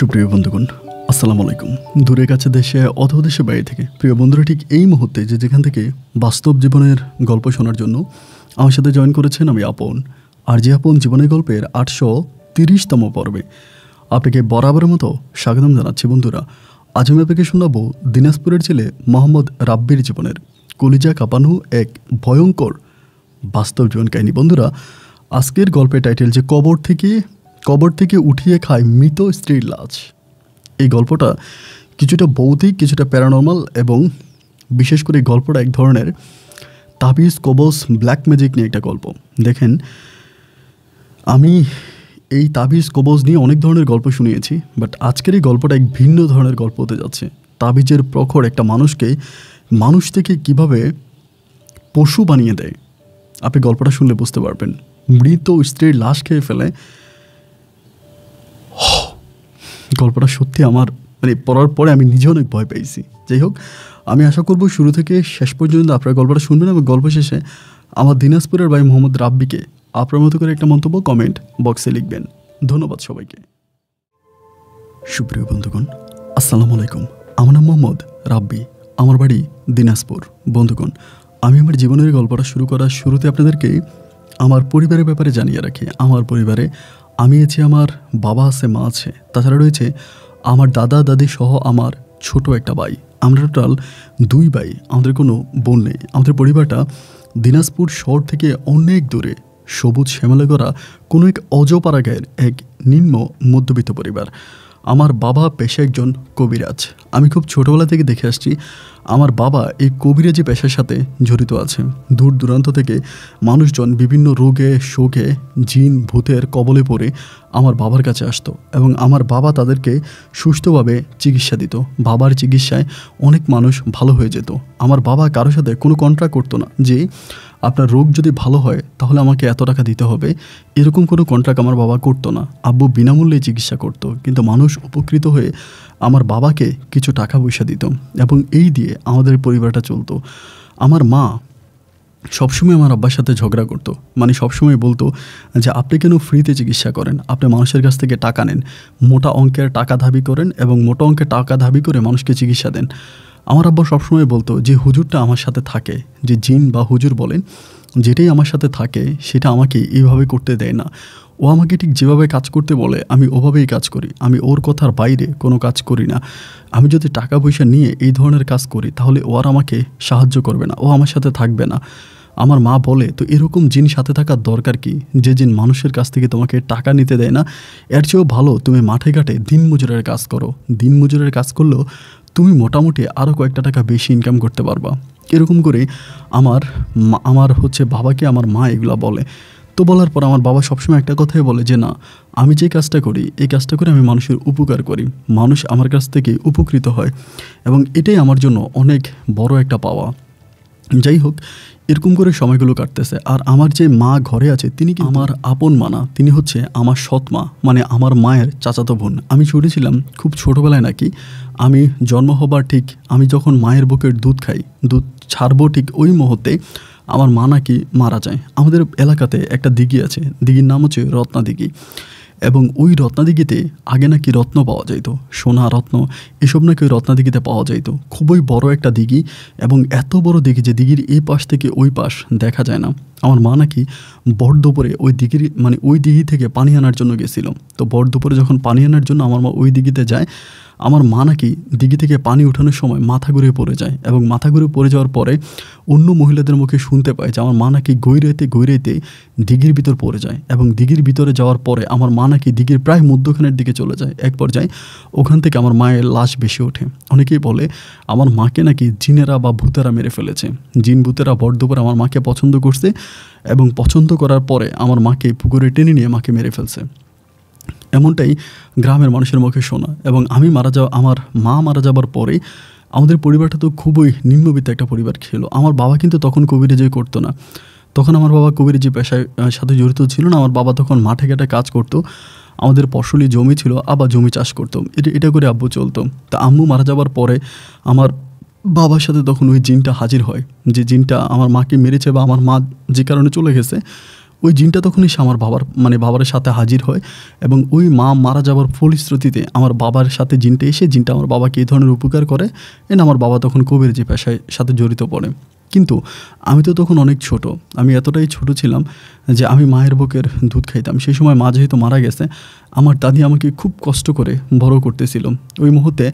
সুপ্রিয় বন্ধুগণ, আসসালামু আলাইকুম। দূরে কাছে দেশে অথবা দেশে বাইরে থেকে প্রিয় বন্ধুরা ঠিক এই মুহূর্তে যেখান থেকে বাস্তব জীবনের গল্প শোনার জন্য আমার সাথে জয়েন করেছেন আমি আপন। আর যে আপন জীবনের গল্পের 830তম পর্বে আপনাকে বরাবরের মতো স্বাগতম জানাচ্ছি। বন্ধুরা, আজ আমি আপনাকে শোনাবো দিনাজপুরের ছেলে মোহাম্মদ রাব্বির জীবনের কলিজা কাঁপানো এক ভয়ঙ্কর বাস্তব জীবন কাহিনী। বন্ধুরা, আজকের গল্পের টাইটেল যে কবর থেকে উঠিয়ে খায় মৃত স্ত্রীর লাশ। এই গল্পটা কিছুটা ভৌতিক, কিছুটা প্যারানর্মাল এবং বিশেষ করে গল্পটা এক ধরনের তাবিজ কবজ ব্ল্যাক ম্যাজিক নিয়ে একটা গল্প। দেখেন, আমি এই তাবিজ কবজ নিয়ে অনেক ধরনের গল্প শুনিয়েছি, বাট আজকের এই গল্পটা এক ভিন্ন ধরনের গল্প হতে যাচ্ছে। তাবিজের প্রখর একটা মানুষকে মানুষ থেকে কিভাবে পশু বানিয়ে দেয়, আপনি গল্পটা শুনলে বুঝতে পারবেন। মৃত স্ত্রীর লাশ খেয়ে ফেলে। গল্পটা সত্যি আমার পড়ার পরে আমি নিজে অনেক ভয় পেয়েছি। যাই হোক, আমি আশা করব শুরু থেকে শেষ পর্যন্ত আপনারা গল্পটা শুনবেন এবং গল্প শেষে আমার দিনাজপুরের ভাই মোহাম্মদ রাব্বিকে আপনার মতো করে একটা মন্তব্য কমেন্ট বক্সে লিখবেন। ধন্যবাদ সবাইকে। সুপ্রিয় বন্ধুগণ, আসসালামু আলাইকুম। আমার নাম মোহাম্মদ রাব্বি, আমার বাড়ি দিনাজপুর। বন্ধুগণ, আমি আমার জীবনের গল্পটা শুরু করার শুরুতে আপনাদেরকে আমার পরিবারের ব্যাপারে জানিয়ে রাখি। আমার পরিবারে আমি আছি, আমার বাবা আছে, মা আছে, তাছাড়া রয়েছে আমার দাদা দাদি সহ আমার ছোট একটা ভাই। আমরা টোটাল 2 ভাই, আমাদের কোনো বোন নেই। আমাদের পরিবারটা দিনাজপুর শহর থেকে অনেক দূরে, সবুজ শ্যামলে করা কোনো এক অজপাড়া গায়ের এক নিম্ন মধ্যবিত্ত পরিবার। আমার বাবা পেশা একজন কবিরাজ। আমি খুব ছোটোবেলা থেকে দেখে আসছি আমার বাবা এই কবিরাজি পেশার সাথে জড়িত আছে। দূর দূরান্ত থেকে মানুষজন বিভিন্ন রোগে শোকে জিন ভূতের কবলে পড়ে আমার বাবার কাছে আসতো এবং আমার বাবা তাদেরকে সুস্থভাবে চিকিৎসা দিত। বাবার চিকিৎসায় অনেক মানুষ ভালো হয়ে যেত। আমার বাবা কারোর সাথে কোনো কন্ট্রাক্ট করতো না যে আপনার রোগ যদি ভালো হয় তাহলে আমাকে এত টাকা দিতে হবে, এরকম কোনো কন্ট্রাক্ট আমার বাবা করতো না। আব্বু বিনামূল্যে চিকিৎসা করতো, কিন্তু মানুষ উপকৃত হয়ে আমার বাবাকে কিছু টাকা পয়সা দিত এবং এই দিয়ে আমাদের পরিবারটা চলতো। আমার মা সবসময় আমার আব্বার সাথে ঝগড়া করতো, সবসময় বলতো যে আপনি কেন ফ্রিতে চিকিৎসা করেন, আপনি মানুষের কাছ থেকে টাকা নেন, মোটা অঙ্কের টাকা দাবি করেন এবং মোটা অঙ্কের টাকা দাবি করে মানুষকে চিকিৎসা দেন। আমার আব্বা সবসময় বলতো যে হুজুরটা আমার সাথে থাকে, যে জিন বা হুজুর বলেন, যেটাই আমার সাথে থাকে সেটা আমাকে এইভাবে করতে দেয় না। ও আমাকে ঠিক যেভাবে কাজ করতে বলে আমি ওভাবেই কাজ করি। আমি ওর কথার বাইরে কোনো কাজ করি না। আমি যদি টাকা পয়সা নিয়ে এই ধরনের কাজ করি তাহলে ও আর আমাকে সাহায্য করবে না, ও আমার সাথে থাকবে না। আমার মা বলে, তো এরকম জিন সাথে থাকার দরকার কি, যে জিন মানুষের কাছ থেকে তোমাকে টাকা নিতে দেয় না? এর চেয়েও ভালো তুমি মাঠে ঘাটে দিনমজুরের কাজ করো। দিনমজুরের কাজ করলেও তুমি মোটামুটি আরও কয়েকটা টাকা বেশি ইনকাম করতে পারবা। এরকম করে আমার বাবাকে আমার মা এগুলো বলে। তো বলার পর আমার বাবা সবসময় একটা কথাই বলে যে না, আমি যে কাজটা করি এই কাজটা করে আমি মানুষের উপকার করি, মানুষ আমার কাছ থেকে উপকৃত হয় এবং এটাই আমার জন্য অনেক বড় একটা পাওয়া। যাই হোক, এরকম করে সময়গুলো কাটতেছে। আর আমার যে মা ঘরে আছে তিনি কি আমার আপন মা না, তিনি হচ্ছে আমার সৎ মা, আমার মায়ের চাচাতো বোন। আমি শুনেছিলাম খুব ছোটোবেলায় নাকি আমি জন্ম হবার ঠিক আমি যখন মায়ের বুকের দুধ খাই, দুধ ছাড়বো ঠিক ওই মুহূর্তে আমার মা নাকি মারা যায়। আমাদের এলাকাতে একটা দিঘি আছে, দিঘির নাম হচ্ছে রত্না দিঘি এবং ওই রত্নাদিঘিতে আগে নাকি রত্ন পাওয়া যাইত, সোনা রত্ন এসব নাকি ওই রত্নাদিঘিতে পাওয়া যাইত। খুবই বড় একটা দিঘি এবং এত বড় দিঘি যে দিঘির এই পাশ থেকে ওই পাশ দেখা যায় না। আমার মা নাকি ভর দুপুরে ওই দিঘির ওই দিঘি থেকে পানি আনার জন্য গেছিল। তো ভর দুপুরে যখন পানি আনার জন্য আমার মা ওই দিঘিতে যায়, আমার মা নাকি দিঘি থেকে পানি ওঠানোর সময় মাথা ঘুরে পড়ে যায় এবং মাথা ঘুরে পড়ে যাওয়ার পরে অন্য মহিলাদের মুখে শুনতে পায় যে আমার মা নাকি গৈরাইতে দিঘির ভিতর পড়ে যায় এবং দিঘির ভিতরে যাওয়ার পরে আমার মা নাকি দিঘির প্রায় মধ্যখানের দিকে চলে যায়। এক পর্যায়ে ওখান থেকে আমার মায়ের লাশ বেশি ওঠে। অনেকেই বলে আমার মাকে নাকি জিনেরা বা ভূতেরা মেরে ফেলেছে। জিন ভূতেরা ভর দুপুরে আমার মাকে পছন্দ করছে এবং পছন্দ করার পরে আমার মাকে পুকুরে টেনে নিয়ে মাকে মেরে ফেলছে। এমনটাই গ্রামের মানুষের মুখে শোনা। এবং আমার মা মারা যাবার পরে আমাদের পরিবারটা তো খুবই নিম্নবিত্ত একটা পরিবার ছিল। আমার বাবা কিন্তু তখন কবিরাজি করতো না, তখন আমার বাবা কবিরাজি পেশার সাথে জড়িত ছিল না। আমার বাবা তখন মাঠে ঘাটে কাজ করতো, আমাদের ফসলি জমি ছিল, আবার জমি চাষ করতো, এটা করে আব্বু চলতো। তা আম্মু মারা যাবার পরে আমার বাবার সাথে তখন ওই জিনটা হাজির হয়, যে জিনটা আমার মাকে মেরেছে বা আমার মা যে কারণে চলে গেছে ওই জিনটা তখন এসে আমার বাবার সাথে হাজির হয় এবং ওই মা মারা যাওয়ার ফলশ্রুতিতে আমার বাবার সাথে জিনটা এসে জিনটা আমার বাবাকে এই ধরনের উপকার করে আমার বাবা তখন কবিরাজি পেশায় সাথে জড়িত পড়ে। কিন্তু আমি তো তখন অনেক ছোট, আমি এতটাই ছোট ছিলাম যে আমি মায়ের বুকের দুধ খাইতাম। সেই সময় মা যেহেতু মারা গেছে, আমার দাদি আমাকে খুব কষ্ট করে বড় করতেছিল। ওই মুহূর্তে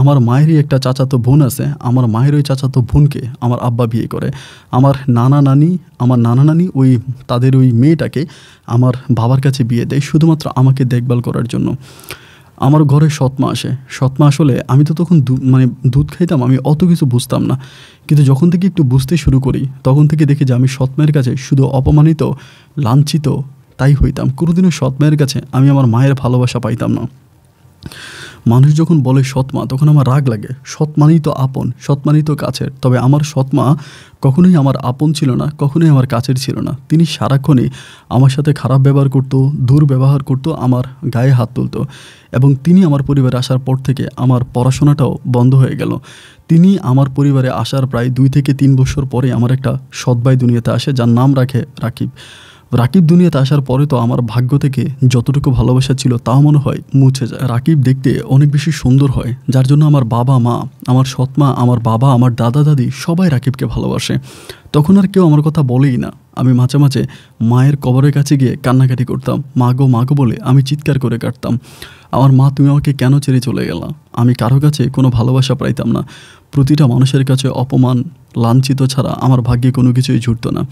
আমার মায়েরই একটা চাচাতো বোন আছে, আমার মায়ের ওই চাচাতো বোনকে আমার আব্বা বিয়ে করে। আমার নানা নানি ওই তাদের ওই মেয়েটাকে আমার বাবার কাছে বিয়ে দেয় শুধুমাত্র আমাকে দেখভাল করার জন্য। আমার ঘরে সৎমা আসে। সৎমা আসলে আমি তো তখন দুধ খাইতাম, আমি অত কিছু বুঝতাম না। কিন্তু যখন থেকে একটু বুঝতে শুরু করি তখন থেকে দেখি যে আমি সৎমায়ের কাছে শুধু অপমানিত, লাঞ্ছিত তাই হইতাম। কোনোদিনও সৎমায়ের কাছে আমি আমার মায়ের ভালোবাসা পাইতাম না। মানুষ যখন বলে সৎমা তখন আমার রাগ লাগে। সৎ মানেই তো আপন, সৎ মানেই তো কাছের। তবে আমার সৎমা কখনোই আমার আপন ছিল না, কখনোই আমার কাছের ছিল না। তিনি সারাক্ষণই আমার সাথে খারাপ ব্যবহার করতো, দুর্ব্যবহার করতো, আমার গায়ে হাত তুলতো। এবং তিনি আমার পরিবারে আসার পর থেকে আমার পড়াশোনাটাও বন্ধ হয়ে গেল। তিনি আমার পরিবারে আসার প্রায় 2 থেকে 3 বছর পরে আমার একটা সৎ ভাই দুনিয়াতে আসে, যার নাম রাখে রাকিব। রাকিব দুনিয়াতে আসার পরে তো আমার ভাগ্য থেকে যতটুকু ভালোবাসা ছিল তাও মনে হয় মুছে যায়। রাকিব দেখতে অনেক বেশি সুন্দর হয়, যার জন্য আমার বাবা মা, আমার সৎমা, আমার বাবা, আমার দাদা দাদি সবাই রাকিবকে ভালোবাসে। তখন আর কেউ আমার কথা বলেই না। আমি মাঝে মাঝে মায়ের কবরের কাছে গিয়ে কান্নাকাটি করতাম। মা গো বলে আমি চিৎকার করে কাটতাম। আমার মা, তুমি আমাকে কেন ছেড়ে চলে গেলা? আমি কারো কাছে কোনো ভালোবাসা পাইতাম না। প্রতিটা মানুষের কাছে অপমান, লাঞ্ছিত ছাড়া আমার ভাগ্যে কোনো কিছুই জুটতো না।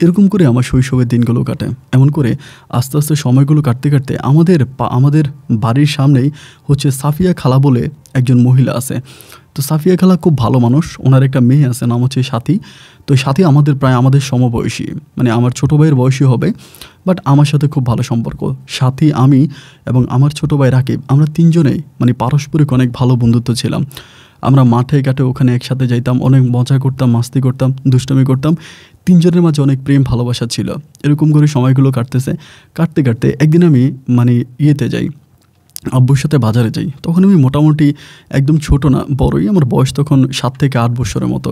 এরকম করে আমার শৈশবের দিনগুলো কাটে। এমন করে আস্তে আস্তে সময়গুলো কাটতে কাটতে আমাদের বাড়ির সামনেই হচ্ছে সাফিয়া খালা বলে একজন মহিলা আছে। তো সাফিয়া খালা খুব ভালো মানুষ, ওনার একটা মেয়ে আছে, নাম হচ্ছে সাথী। তো সাথী আমাদের সমবয়সী, আমার ছোটো ভাইয়ের বয়সী হবে, বাট আমার সাথে খুব ভালো সম্পর্ক। সাথী, আমি এবং আমার ছোটো ভাই রাকিব, আমরা 3 জনেই পারস্পরিক অনেক ভালো বন্ধুত্ব ছিলাম। আমরা মাঠে ঘাটে ওখানে একসাথে যাইতাম, অনেক মজা করতাম, মাস্তি করতাম, দুষ্টামি করতাম। 3 জনের মাঝে অনেক প্রেম ভালোবাসা ছিল। এরকম করে সময়গুলো কাটতে কাটতে একদিন আমি ইয়েতে যাই, আব্বুর সাথে বাজারে যাই। তখন আমি মোটামুটি একদম ছোট না, বড়ই, আমার বয়স তখন 7 থেকে 8 বছরের মতো।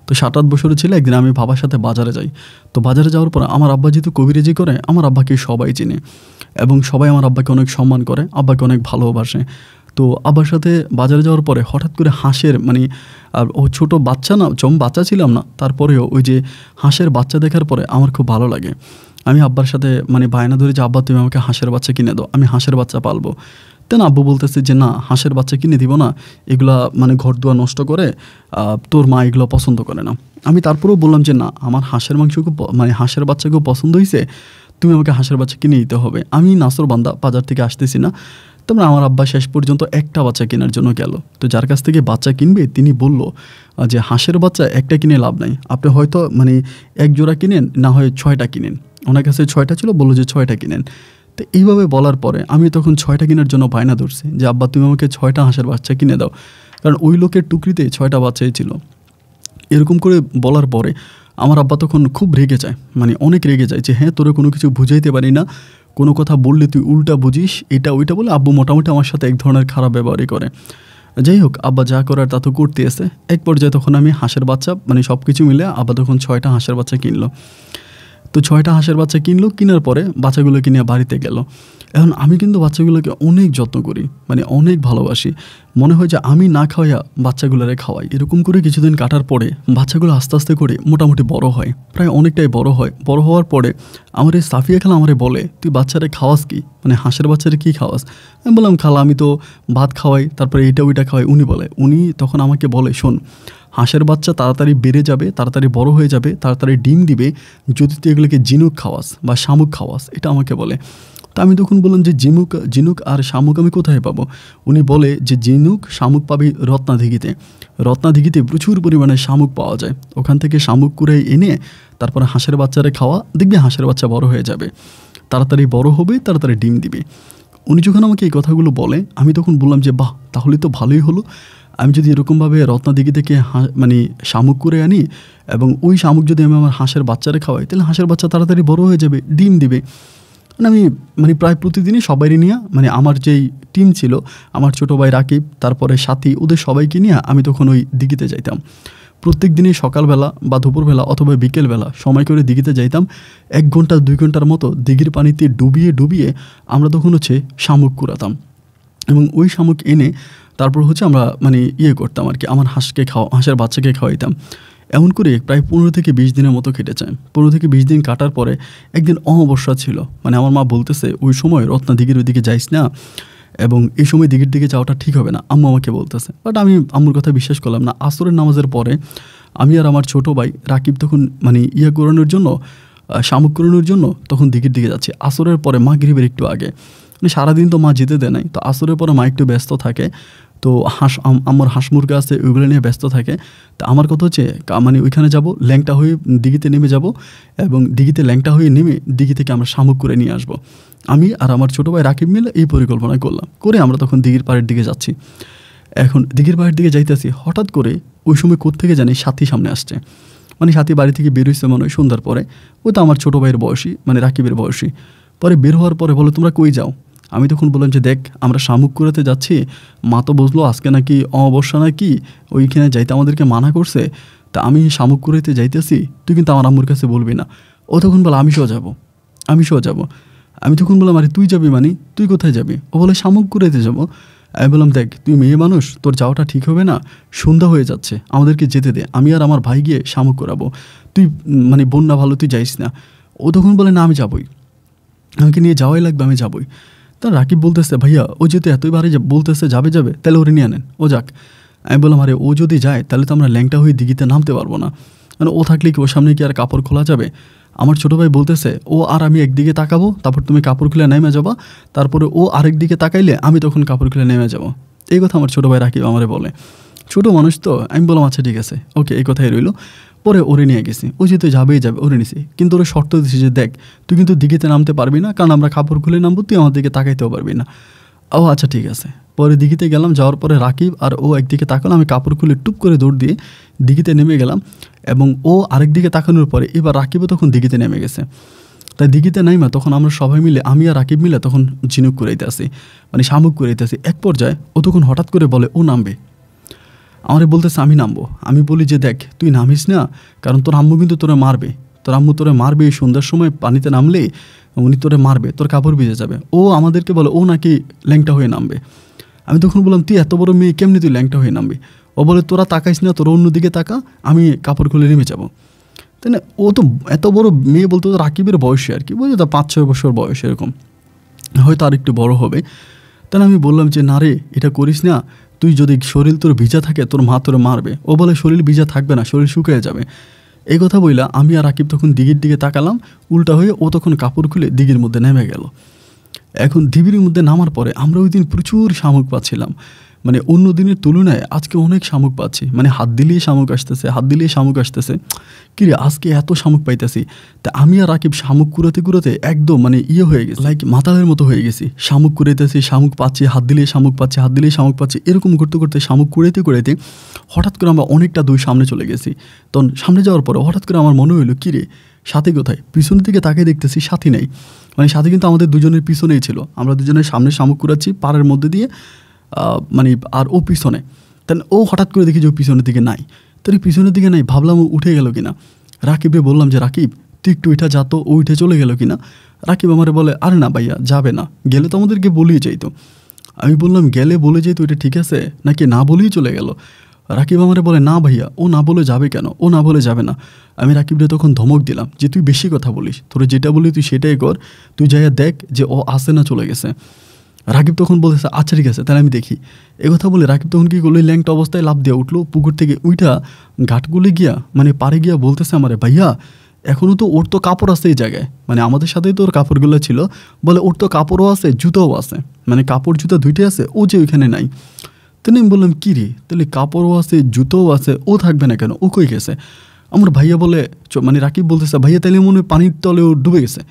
তো 7-8 বছরের ছিল। একদিন আমি বাবার সাথে বাজারে যাই। তো বাজারে যাওয়ার পর আমার আব্বা যেহেতু কবিরাজি করে, আমার আব্বাকে সবাই চিনে এবং সবাই আমার আব্বাকে অনেক সম্মান করে, আব্বাকে অনেক ভালোবাসে। তো আব্বার সাথে বাজারে যাওয়ার পরে হঠাৎ করে হাঁসের আর ও ছোটো বাচ্চা না, বাচ্চা ছিলাম না, তারপরেও ওই যে হাঁসের বাচ্চা দেখার পরে আমার খুব ভালো লাগে। আমি আব্বার সাথে বায়না ধরে যে আব্বা তুমি আমাকে হাঁসের বাচ্চা কিনে দাও, আমি হাঁসের বাচ্চা পালবো। তেন আব্বু বলতেছে যে না, হাঁসের বাচ্চা কিনে দিব না, এগুলা ঘর দুয়ার নষ্ট করে, তোর মা এগুলো পছন্দ করে না। আমি তারপরেও বললাম যে না, আমার হাঁসের মাংস খুব হাঁসের বাচ্চা খুব পছন্দ হয়েছে, তুমি আমাকে হাঁসের বাচ্চা কিনে দিতে হবে। আমি নাসর বান্দা বাজার থেকে আসতেছি না। তারপরে আমার আব্বা শেষ পর্যন্ত একটা বাচ্চা কেনার জন্য গেল। তো যার কাছ থেকে বাচ্চা কিনবে তিনি বলল যে হাঁসের বাচ্চা একটা কিনে লাভ নাই, আপনি হয়তো 1 জোড়া কিনেন, না হয় 6টা কিনেন। ওনার কাছে 6টা ছিল, বললো যে 6টা কিনেন। তো এইভাবে বলার পরে আমি তখন 6টা কেনার জন্য বায়না ধরছি যে আব্বা তুমি আমাকে 6টা হাঁসের বাচ্চা কিনে দাও, কারণ ওই লোকের টুকরিতে 6টা বাচ্চাই ছিল। এরকম করে বলার পরে আমার আব্বা তখন খুব রেগে যায়, অনেক রেগে যায় যে হ্যাঁ, তোরে কোনো কিছু বুঝাইতে পারি না, কোনো কথা বললে তুই উল্টা বুঝিস, এটা ওইটা বলে আব্বু মোটামুটি আমার সাথে এক ধরনের খারাপ ব্যবহারই করে। যাই হোক, আব্বা যা করার তা তো করতে এসে এক পর্যায়ে তখন আমি হাঁসের বাচ্চা সব কিছু মিলে আব্বা তখন 6টা হাঁসের বাচ্চা কিনলো। তো 6টা হাঁসের বাচ্চা কিনলো, কেনার পরে বাচ্চাগুলোকে নিয়ে বাড়িতে গেল। এখন আমি কিন্তু বাচ্চাগুলোকে অনেক যত্ন করি, অনেক ভালোবাসি। মনে হয় যে আমি না খাওয়াইয়া বাচ্চাগুলোরে খাওয়াই। এরকম করে কিছুদিন কাটার পরে বাচ্চাগুলো আস্তে আস্তে করে মোটামুটি বড় হয়, প্রায় অনেকটাই বড় হয়। বড় হওয়ার পরে আমার এই সাফিয়া খালা আমারে বলে, তুই বাচ্চারে খাওয়াস কি, হাঁসের বাচ্চারে কী খাওয়াস? আমি বললাম, খালা আমি তো ভাত খাওয়াই, তারপরে এটা ওইটা খাওয়াই। উনি তখন আমাকে বলে, শোন, হাঁসের বাচ্চা তাড়াতাড়ি বেড়ে যাবে, তাড়াতাড়ি বড় হয়ে যাবে, তাড়াতাড়ি ডিম দিবে যদি তুই এগুলোকে ঝিনুক খাওয়াস বা শামুক খাওয়াস। এটা আমাকে বলে। তা আমি তখন বললাম যে ঝিনুক আর শামুক আমি কোথায় পাবো? উনি বলে যে ঝিনুক শামুক পাবি রত্নাদিঘিতে প্রচুর পরিমাণে শামুক পাওয়া যায়, ওখান থেকে শামুক করে এনে তারপরে হাঁসের বাচ্চারে খাওয়া, দেখবি হাঁসের বাচ্চা বড় হয়ে যাবে, তাড়াতাড়ি বড় হবে, তাড়াতাড়ি ডিম দিবে। উনি যখন আমাকে এই কথাগুলো বলে আমি তখন বললাম যে বাহ, তাহলে তো ভালোই হলো। আমি যদি এরকমভাবে রত্নাদিঘি থেকে শামুক করে আনি এবং ওই শামুক যদি আমি আমার হাঁসের বাচ্চারে খাওয়াই, তাহলে হাঁসের বাচ্চা তাড়াতাড়ি বড় হয়ে যাবে, ডিম দিবে। আমি প্রায় প্রতিদিনই সবাইকে নিয়ে আমার যেই টিম ছিল, আমার ছোটো ভাই রাকিব, তারপরে সাথী, ওদের সবাইকে নিয়ে আমি তখন ওই দিঘিতে যাইতাম। প্রত্যেক দিনই সকালবেলা বা দুপুরবেলা অথবা বিকেলবেলা সময় করে দিঘিতে যাইতাম। 1 ঘন্টা 2 ঘন্টার মতো দিঘির পানিতে ডুবিয়ে ডুবিয়ে আমরা তখন শামুক কুড়াতাম এবং ওই শামুক এনে তারপর আমরা মানে করতাম আর কি, আমার হাঁসের বাচ্চাকে খাওয়াইতাম। এমন করে প্রায় 15 থেকে 20 দিনের মতো কেটেছে। 15 থেকে 20 দিন কাটার পরে একদিন অমাবস্যা ছিল, মানে আমার মা বলতেছে ওই সময় রত্না দিঘির ওইদিকে যাইস না এবং এই সময় দিঘির দিকে যাওয়াটা ঠিক হবে না, আম্মু আমাকে বলতেছে। বাট আমি আম্মুর কথা বিশ্বাস করলাম না। আসরের নামাজের পরে আমি আর আমার ছোটো ভাই রাকিব তখন মানে করানোর জন্য, শামুক করানোর জন্য তখন দিঘির দিকে যাচ্ছি। আসরের পরে মাগরিবের একটু আগে, মানে সারাদিন তো মা যেতে দেয় নাই, তো আসরের পরে মা একটু ব্যস্ত থাকে, তো আমার হাঁস মুরগা আছে ওইগুলো নিয়ে ব্যস্ত থাকে। তো আমার কথা মানে ওইখানে যাব, ল্যাংটা হয়ে দিঘিতে নেমে যাব এবং দিঘিতে ল্যাংটা হয়ে নেমে দিঘি থেকে আমরা শামুক করে নিয়ে আসব। আমি আর আমার ছোটো ভাই রাকিব মিলে এই পরিকল্পনা করলাম, করে আমরা তখন দিঘির পাড়ের দিকে যাচ্ছি। এখন দিঘির পাড়ের দিকে যাইতেছি, হঠাৎ করে ওই সময় কোত্থেকে জানি সাথী সামনে আসছে, মানে সাথী বাড়ি থেকে বের হয়েছে মনে হয় সন্ধ্যার পরে। ও তো আমার ছোটো ভাইয়ের বয়সী, মানে রাকিবের বয়সী। পরে বের হওয়ার পরে বলে তোমরা কই যাও? আমি তখন বললাম যে দেখ আমরা শামুক কুড়াতে যাচ্ছি, মা তো বুঝলো আজকে নাকি অমাবস্যা নাকি, ওইখানে যাইতে আমাদেরকে মানা করছে, তা আমি শামুক কুড়াইতে যাইতেছি, তুই কিন্তু আমার আম্মুর কাছে বলবি না। ও তখন বলে আমি সহ যাবো। আমি তখন বললাম আরে তুই যাবি মানে তুই কোথায় যাবি? ও বলে শামুক কুড়াইতে যাবো। আমি বললাম দেখ তুই মেয়ে মানুষ, তোর যাওয়াটা ঠিক হবে না, সন্ধ্যা হয়ে যাচ্ছে, আমাদেরকে যেতে দে, আমি আর আমার ভাই গিয়ে শামুক করাবো, তুই মানে বোন না ভালো তুই যাইস না। ও তখন বলে না আমি যাবই, আমাকে নিয়ে যাওয়াই লাগবে, আমি যাবই। তা রাকিব বলতেছে ভাইয়া ও যেহেতু এতবারই বলতেছে যাবে তাহলে ওরে নিয়ে আনেন, ও যাক। আমি বললাম আরে ও যদি যায় তাহলে তো আমরা ল্যাংটা হয়ে দিঘিতে নামতে পারবো না, মানে ও থাকলে কি ওর সামনে কি আর কাপড় খোলা যাবে? আমার ছোটো ভাই বলতেছে ও আর আমি একদিকে তাকাবো, তারপর তুমি কাপড় খুলে নেমে যাবা, তারপরে ও আরেক দিকে তাকাইলে আমি তখন কাপড় খুলে নেমে যাবো। এই কথা আমার ছোটো ভাই রাকিব আমারে বলে। ছোটো মানুষ তো, আমি বললাম আচ্ছা ঠিক আছে ওকে, এই কথাই রইলো। পরে ওরে নিয়ে গেছি, ও যেহেতু যাবেই যাবে ওরে নিছি, কিন্তু ওরে শর্ত দিছি যে দেখ তুই কিন্তু দিঘিতে নামতে পারবি না, কারণ আমরা কাপড় খুলে নামবো, তুই আমার দিকে তাকাইতেও পারবি না। ও আচ্ছা ঠিক আছে। পরে দিঘিতে গেলাম, যাওয়ার পরে রাকিব আর ও একদিকে তাকালো, আমি কাপড় খুলে টুপ করে দৌড় দিয়ে দিঘিতে নেমে গেলাম এবং ও আরেক দিকে তাকানোর পরে এবার রাকিবও তখন দিঘিতে নেমে গেছে। তাই দিঘিতে নাইমা তখন আমরা সবাই মিলে, আমি আর রাকিব মিলে তখন ঝিনুক করাইতে আসি, মানে শামুক করাইতে আসি। এক পর্যায়ে ও তখন হঠাৎ করে বলে ও নামবে, আমারে বলতেছে আমি নামবো। আমি বলি যে দেখ তুই নামিস না, কারণ তোর আম্মু কিন্তু তোরে মারবে, তোর আম্মু তোরে মারবে, এই সন্ধ্যার সময় পানিতে নামলে উনি তোরে মারবে, তোর কাপড় ভিজে যাবে। ও আমাদেরকে বলে ও নাকি ল্যাংটা হয়ে নামবে। আমি তখন বললাম তুই এত বড় মেয়ে কেমনি তুই ল্যাংটা হয়ে নামবি? ও বলে তোরা তাকাইস না, তোরা অন্যদিকে তাকা, আমি কাপড় খুলে নেমে যাবো। তাই না, ও তো এত বড় মেয়ে বলতে রাকিবের বয়সে আর কি, বুঝলি তো 5-6 বছর বয়স এরকম, হয়তো আর একটু বড় হবে। তাহলে আমি বললাম যে না রে এটা করিস না, তুই যদি শরীর তোর ভিজা থাকে তোর মা তোরে মারবে। ও বলে শরীর ভিজা থাকবে না, শরীর শুকিয়ে যাবে। এই কথা বইলা আমি আর রাকিব তখন দিঘির দিকে তাকালাম, উল্টা হয়ে ও তখন কাপড় খুলে দিঘির মধ্যে নেমে গেল। এখন দিঘির মধ্যে নামার পরে আমরা ওই দিন প্রচুর শামুক পাচ্ছিলাম, মানে অন্য দিনের তুলনায় আজকে অনেক শামুক পাচ্ছি, মানে হাত দিলেই শামুক আসতেছে। কিরে আজকে এত শামুক পাইতেছি। তা আমি আর রাকিব শামুক কুড়াতে একদম মানে হয়ে গেছে, লাইক মাতালের মতো হয়ে গেছি। শামুক কুড়াইতেছি, শামুক পাচ্ছি, হাত দিলেই শামুক পাচ্ছি, এরকম করতে শামুক কুড়াইতে হঠাৎ করে আমরা অনেকটা দূর সামনে চলে গেছি। তখন সামনে যাওয়ার পরে হঠাৎ করে আমার মনে হইলো কিরে সাথী কোথায়? পিছনের দিকে তাকিয়ে দেখতেছি সাথী নেই, মানে সাথী কিন্তু আমাদের দুজনের পিছনেই ছিল। আমরা দুজনের সামনে শামুক কুড়াচ্ছি পাড়ের মধ্যে দিয়ে, মানে আর ও পিছনে। তাহলে ও হঠাৎ করে দেখি যে ও পিছনের দিকে নাই। তোর পিছনের দিকে নাই, ভাবলাম ও উঠে গেল কিনা। রাকিবকে বললাম যে রাকিব তুই একটু উঠা যা তো, ও উঠে চলে গেল কিনা। রাকিব আমারে বলে আরে না ভাইয়া যাবে না, গেলে তো আমাদেরকে বলেই যাইতো। আমি বললাম গেলে বলে যাইতো এটা ঠিক আছে নাকি না বলেই চলে গেল? রাকিব আমারে বলে না ভাইয়া ও না বলে যাবে কেন, ও না বলে যাবে না। আমি রাকিবরে তখন ধমক দিলাম যে তুই বেশি কথা বলিস, তোর যেটা বলি তুই সেটাই কর, তুই যাইয়া দেখ যে ও আসে না চলে গেছে। রাকিব তখন বলতেছে আচ্ছা ঠিক আছে তাহলে আমি দেখি। কথা বলে রাকিব তখন কী করলো, ল্যাংটা অবস্থায় লাফ দিয়ে উঠলো পুকুর থেকে, উইটা ঘাটগুলি গিয়া মানে পাড়ে গিয়া বলতেছে আমারে ভাইয়া এখনও তো ওর তো কাপড় আছে এই জায়গায়, মানে আমাদের সাথেই তো ওর কাপড়গুলো ছিল, বলে ওর তো কাপড়ও আছে জুতোও আছে, মানে কাপড় জুতো দুইটাই আছে, ও যে ওইখানে নাই। তাহলে আমি বললাম কী রে তাহলে কাপড়ও আছে জুতোও আছে, ও থাকবে না কেন, ও কই গেছে? আমার ভাইয়া বলে মানে রাকিব বলতেছে ভাইয়া তাহলে মনে হয় পানির তলে ও ডুবে গেছে।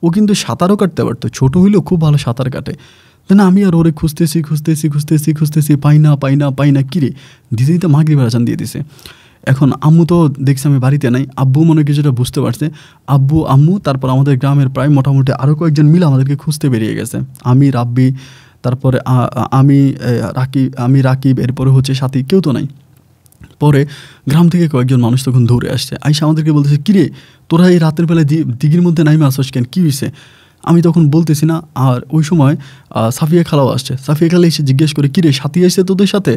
ও কিন্তু সাঁতারও কাটতে পারতো, ছোটো হইলেও খুব ভালো সাঁতার কাটে। না আমি আর ওরে খুঁজতেছি পাই না কিরে দিতে মাগরিবের আজান দিয়ে দিছে। এখন আম্মু তো দেখছি আমি বাড়িতে নাই, আব্বু মনে কিছুটা বুঝতে পারছে, আব্বু আম্মু তারপর আমাদের গ্রামের প্রায় মোটামুটি আরও কয়েকজন মিলে আমাদেরকে খুঁজতে বেরিয়ে গেছে। আমি রাব্বি, তারপরে আমি রাকিব, এরপরে সাথী, কেউ তো নাই। পরে গ্রাম থেকে কয়েকজন মানুষ তখন দৌড়ে আসছে, আইসা আমাদেরকে বলতেছে, কিরে তোরা এই রাতের বেলায় দিঘির মধ্যে নাইমে আসছ কেন, কী হয়েছে? আমি তখন বলতেছি না। আর ওই সময় সাফিয়া খালাও আসছে। সাফিয়া খালা এসে জিজ্ঞেস করে, কিরে সাথী আসছে তোদের সাথে?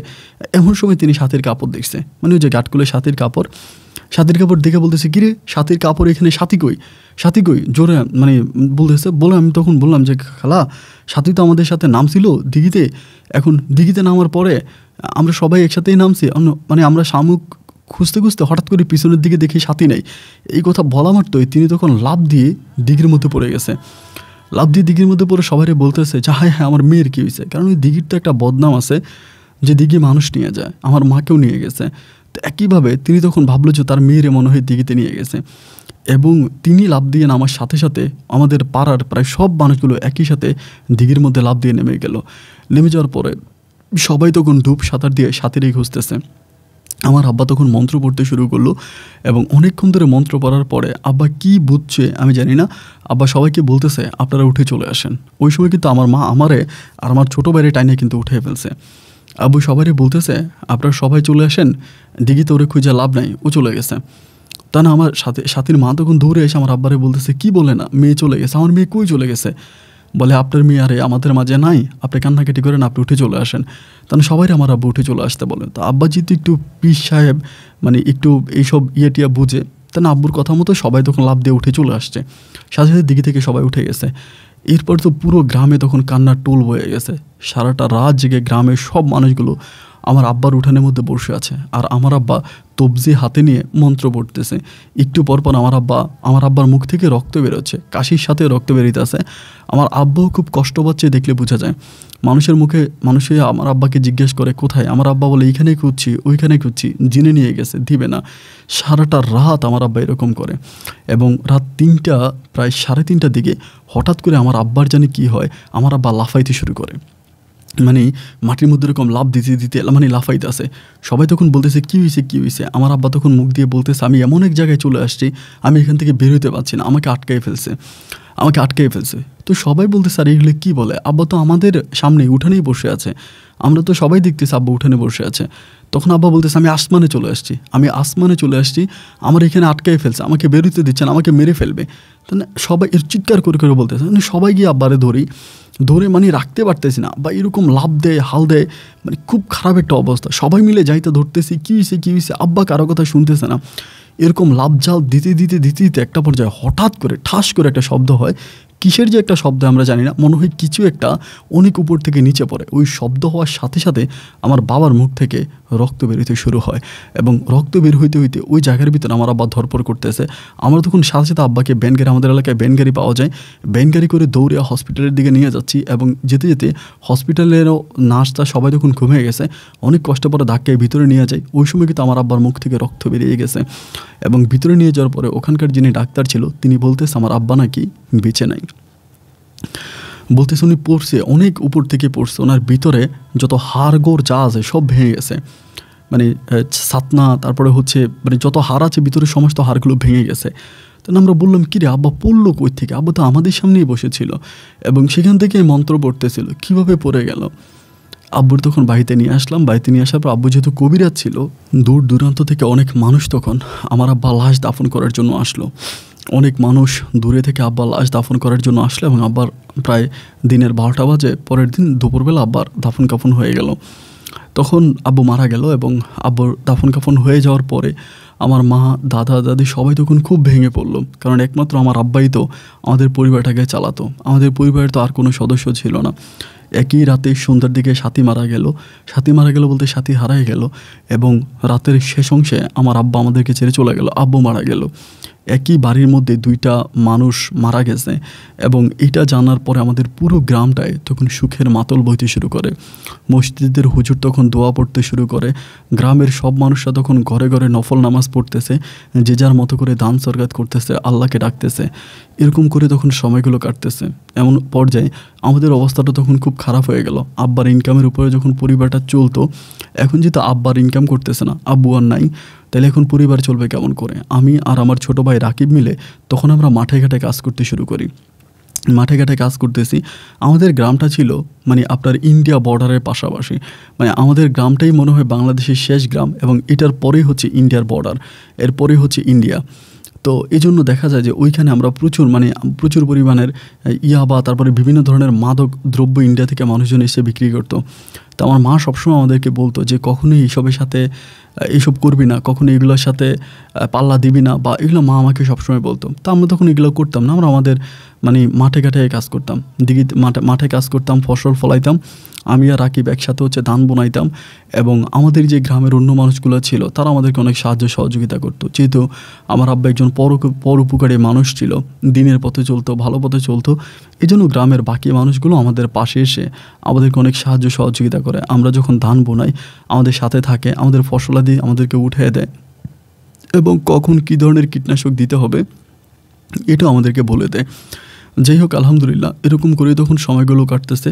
এমন সময় তিনি সাথীর কাপড় দেখছে, মানে ওই যে গাটকুলে সাথীর কাপড় দেখে বলতেছে, কিরে সাথীর কাপড় এখানে, সাথী কই জোরে মানে বলতেছে। বলে আমি তখন বললাম যে খালা, সাথী তো আমাদের সাথে নামছিল দিঘিতে, এখন দিঘিতে নামার পরে আমরা সবাই একসাথেই নামছি, মানে আমরা শামুক খুঁজতে খুঁজতে হঠাৎ করে পিছনের দিকে দেখি সাথী নেই। এই কথা বলা মাত্রই তিনি তখন লাফ দিয়ে দিঘির মধ্যে পড়ে গেছে। লাফ দিয়ে দিঘির মধ্যে পড়ে সবাই বলতেছে যে হ্যাঁ আমার মেয়ের কী হয়েছে, কারণ ওই দিঘির তো একটা বদনাম আছে যে দিঘি মানুষ নিয়ে যায়, আমার মাকেও নিয়ে গেছে। তো একইভাবে তিনি তখন ভাবলো যে তার মেয়েরে মনে হয় দিঘিতে নিয়ে গেছে, এবং তিনি লাফ দিয়ে নামার সাথে সাথে আমাদের পাড়ার প্রায় সব মানুষগুলো একই সাথে দিঘির মধ্যে লাফ দিয়ে নেমে গেল। নেমে যাওয়ার পরে সবাই তখন ডুব সাঁতার দিয়ে সাঁতারেই খুঁজতেছে। আমার আব্বা তখন মন্ত্র পড়তে শুরু করলো, এবং অনেকক্ষণ ধরে মন্ত্র পড়ার পরে আব্বা কি বুঝছে আমি জানি না, আব্বা সবাইকে বলতেছে আপনারা উঠে চলে আসেন। ওই সময় কিন্তু আমার মা আমারে আর আমার ছোটো বাইরে টাইনে কিন্তু উঠে ফেলছে। আব্বু সবারই বলতেছে আপনারা সবাই চলে আসেন, দিঘিতে ওরে খুঁজে লাভ নাই, ও চলে গেছে। তা না আমার সাথীর মা তখন দৌড়ে এসে আমার আব্বারে বলতেছে, কি বলে না মেয়ে চলে গেছে? আমার মেয়ে কই চলে গেছে? বলে আপনার মেয়ে আরে আমাদের মাঝে নাই, আপনি কান্নাকাটি করেন, আপনি উঠে চলে আসেন। তাহলে সবাই আমার আব্বু উঠে চলে আসতে বলে। তো আব্বা যেহেতু একটু পীর সাহেব, মানে একটু এইসব টিয়া বুঝে, তা না আব্বুর কথা মতো সবাই তখন লাফ দিয়ে উঠে চলে আসছে। সাথে সাথে দিঘি থেকে সবাই উঠে গেছে। এরপর তো পুরো গ্রামে তখন কান্নার টোল বয়ে গেছে। সারাটা রাত জেগে গ্রামের সব মানুষগুলো আমার আব্বার উঠানের মধ্যে বসে আছে, আর আমার আব্বা তবজি হাতে নিয়ে মন্ত্র পড়তেছে। একটু পরপর আমার আব্বার মুখ থেকে রক্ত বেরোচ্ছে, কাশির সাথে রক্ত বেরিতেছে। আমার আব্বাও খুব কষ্ট পাচ্ছে, দেখলে বোঝা যায়। মানুষে আমার আব্বাকে জিজ্ঞেস করে কোথায়, আমার আব্বা বলে এইখানেই খুঁজছি, ওইখানে খুঁজছি, জিনে নিয়ে গেছে, দিবে না। সারাটা রাত আমার আব্বা এরকম করে, এবং রাত 3টা প্রায় 3:30টার দিকে হঠাৎ করে আমার আব্বার জানি কী হয়, আমার আব্বা লাফাইতে শুরু করে, মানে মাটির মধ্যে এরকম লাফ দিতে মানে লাফাইতে আসে। সবাই তখন বলতেছে কী হয়েছে। আমার আব্বা তখন মুখ দিয়ে বলতেছে আমি এমন এক জায়গায় চলে আসছি, আমি এখান থেকে বের হতে পারছি না, আমাকে আটকাই ফেলছে। তো সবাই বলতেছে আর এইগুলো কী বলে, আব্বা তো আমাদের সামনে উঠানেই বসে আছে, আমরা তো সবাই দেখতেছি আব্বা উঠানে বসে আছে। তখন আব্বা বলতেছে আমি আসমানে চলে আসছি, আমার এখানে আটকাই ফেলছে, আমাকে বেরোতে দিচ্ছে না, আমাকে মেরে ফেলবে। তাহলে সবাই এর চিৎকার করে বলতেছে, মানে সবাই গিয়ে আব্বারে ধরে মানে রাখতে পারতেছি না, বা এরকম লাভ দেয়, হাল দেয়, মানে খুব খারাপ একটা অবস্থা। সবাই মিলে যাইতে ধরতেছি, কী হয়েছে, আব্বা কারো কথা শুনতেছে না। এরকম লাভ জাল দিতে একটা পর্যায়ে হঠাৎ করে ঠাস করে একটা শব্দ হয়। কিসের যে একটা শব্দ আমরা জানি না, মনে হয় কিছু একটা অনেক উপর থেকে নিচে পড়ে। ওই শব্দ হওয়ার সাথে সাথে আমার বাবার মুখ থেকে রক্ত বেরোতে শুরু হয়, এবং রক্ত বের হইতে ওই জায়গার ভিতরে আমার আব্বা ধরপড় করতেছে। আমরা তখন সাথে সাথে আব্বাকে ব্যানগাড়ি, আমাদের এলাকায় ব্যানগাড়ি পাওয়া যায়, ব্যানগাড়ি করে দৌড়ে হসপিটালের দিকে নিয়ে যাচ্ছি। এবং যেতে হসপিটালেরও নার্সটা সবাই তখন ঘুমিয়ে গেছে, অনেক কষ্ট করে ধাক্কায় ভিতরে নিয়ে যায়। ওই সময় কিন্তু আমার আব্বার মুখ থেকে রক্ত বেরিয়ে গেছে, এবং ভিতরে নিয়ে যাওয়ার পরে ওখানকার যিনি ডাক্তার ছিল তিনি বলতেছে আমার আব্বা নাকি বেঁচে নাই। বলতেছে উনি পড়ছে, অনেক উপর থেকে পড়ছে, ওনার ভিতরে যত হাড়গোড় যা আছে সব ভেঙে গেছে, মানে সাতনা, তারপরে হচ্ছে মানে যত হাড় আছে ভিতরে সমস্ত হাড়গুলো ভেঙে গেছে। তখন আমরা বললাম কী রে আব্বা পড়লো কই থেকে? আব্বা তো আমাদের সামনেই বসেছিল, এবং সেখান থেকে মন্ত্র পড়তেছিল, কীভাবে পড়ে গেল? আব্বুর তখন বাড়িতে নিয়ে আসলাম। বাড়িতে নিয়ে আসার পর আব্বু যেহেতু কবিরাজ ছিল, দূর দূরান্ত থেকে অনেক মানুষ তখন আমার আব্বা লাশ দাফন করার জন্য আসলো। অনেক মানুষ দূরে থেকে আব্বার লাশ দাফন করার জন্য আসলো, এবং আব্বার প্রায় দিনের 12টা বাজে, পরের দিন দুপুরবেলা আব্বার দাফন কাফন হয়ে গেল। তখন আব্বু মারা গেল, এবং আব্বুর দাফন কাফন হয়ে যাওয়ার পরে আমার মা, দাদা, দাদি সবাই তখন খুব ভেঙে পড়লো, কারণ একমাত্র আমার আব্বাই তো আমাদের পরিবারটাকে চালাতো, আমাদের পরিবারের তো আর কোনো সদস্য ছিল না। একই রাতে সন্ধ্যার দিকে সাথী মারা গেল বলতে সাথী হারাই গেল, এবং রাতের শেষ অংশে আমার আব্বা আমাদেরকে ছেড়ে চলে গেল, আব্বু মারা গেল। একই বাড়ির মধ্যে 2টা মানুষ মারা গেছে, এবং এটা জানার পরে আমাদের পুরো গ্রামটায় তখন সুখের মাতল বইতে শুরু করে। মসজিদের হুজুর তখন দোয়া পড়তে শুরু করে, গ্রামের সব মানুষরা তখন ঘরে ঘরে নফল নামাজ পড়তেছে, যে যার মতো করে দান সরকাত করতেছে, আল্লাহকে ডাকতেছে। এরকম করে তখন সময়গুলো কাটতেছে। এমন পর্যায়ে আমাদের অবস্থাটা তখন খুব খারাপ হয়ে গেল। আব্বার ইনকামের উপরে যখন পরিবারটা চলতো, এখন যেহেতু আব্বার ইনকাম করতেছে না, আব্বু আর নাই, তাহলে এখন পরিবার চলবে কেমন করে? আমি আর আমার ছোটো ভাই রাকিব মিলে তখন আমরা মাঠে ঘাটে কাজ করতে শুরু করি। মাঠে ঘাটে কাজ করতেছি। আমাদের গ্রামটা ছিল মানে আপনার ইন্ডিয়া বর্ডারের পাশাপাশি, মানে আমাদের গ্রামটাই মনে হয় বাংলাদেশের শেষ গ্রাম, এবং এটার পরেই হচ্ছে ইন্ডিয়ার বর্ডার, এরপরেই হচ্ছে ইন্ডিয়া। তো এই জন্য দেখা যায় যে ওইখানে আমরা প্রচুর পরিমাণের ইয়াবা, তারপরে বিভিন্ন ধরনের মাদক দ্রব্য ইন্ডিয়া থেকে মানুষজন এসে বিক্রি করতো। তো আমার মা সবসময় আমাদেরকে বলতো যে কখনোই এইসবের সাথে এইসব করবি না, কখনো এগুলোর সাথে পাল্লা দিবি না, বা এগুলো মা আমাকে সবসময় বলতো। তো আমরা তখন এগুলো করতাম না, আমরা আমাদের মানে মাঠে ঘাটে কাজ করতাম, মাঠে কাজ করতাম, ফসল ফলাইতাম। আমি আর রাকিব একসাথে হচ্ছে ধান বোনাইতাম, এবং আমাদের যে গ্রামের অন্য মানুষগুলো ছিল তারা আমাদেরকে অনেক সাহায্য সহযোগিতা করতো। যেহেতু আমার আব্বা একজন পরোপকারী মানুষ ছিল, দিনের পথে চলতো, ভালো পথে চলতো, এই জন্য গ্রামের বাকি মানুষগুলো আমাদের পাশে এসে আমাদেরকে অনেক সাহায্য সহযোগিতা করে। আমরা যখন ধান বোনাই আমাদের সাথে থাকে, আমাদের ফসলাদি আমাদেরকে উঠিয়ে দেয়, এবং কখন কী ধরনের কীটনাশক দিতে হবে এটাও আমাদেরকে বলে দেয়। যাই হোক, আলহামদুলিল্লাহ এরকম করে তখন সময়গুলো কাটতেছে।